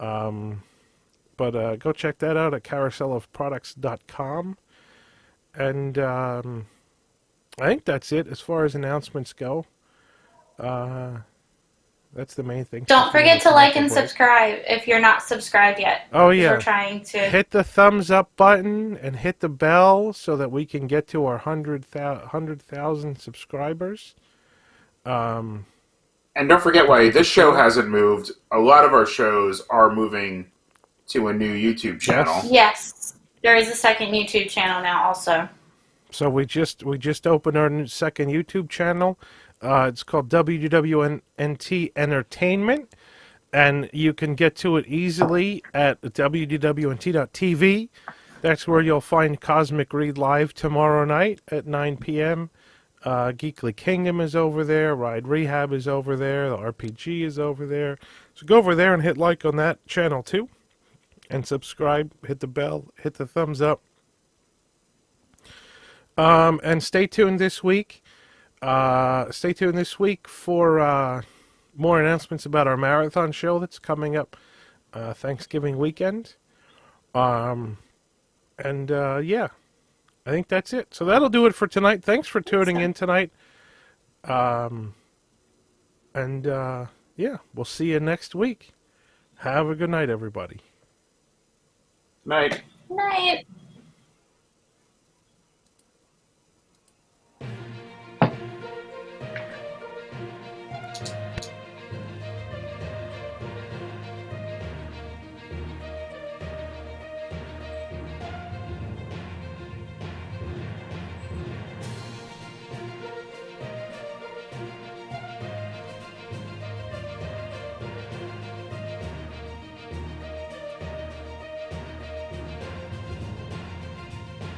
Go check that out at carouselofproducts.com. And I think that's it as far as announcements go. That's the main thing. Don't forget to like and subscribe if you're not subscribed yet. Oh, yeah. We're trying to hit the thumbs up button and hit the bell so that we can get to our 100,000 subscribers. and don't forget why this show hasn't moved. A lot of our shows are moving to a new YouTube channel. Yes. There is a second YouTube channel now also. So we just opened our second YouTube channel. It's called WDWNT Entertainment, and you can get to it easily at wdwnt.tv. That's where you'll find Cosmic Read Live tomorrow night at 9 p.m. Geekly Kingdom is over there. Ride Rehab is over there. The RPG is over there. So go over there and hit like on that channel too. And subscribe, hit the bell, hit the thumbs up. And stay tuned this week. For more announcements about our marathon show that's coming up Thanksgiving weekend. Yeah, I think that's it. So that'll do it for tonight. Thanks for tuning in tonight. Yeah, we'll see you next week. Have a good night, everybody. Night. Night.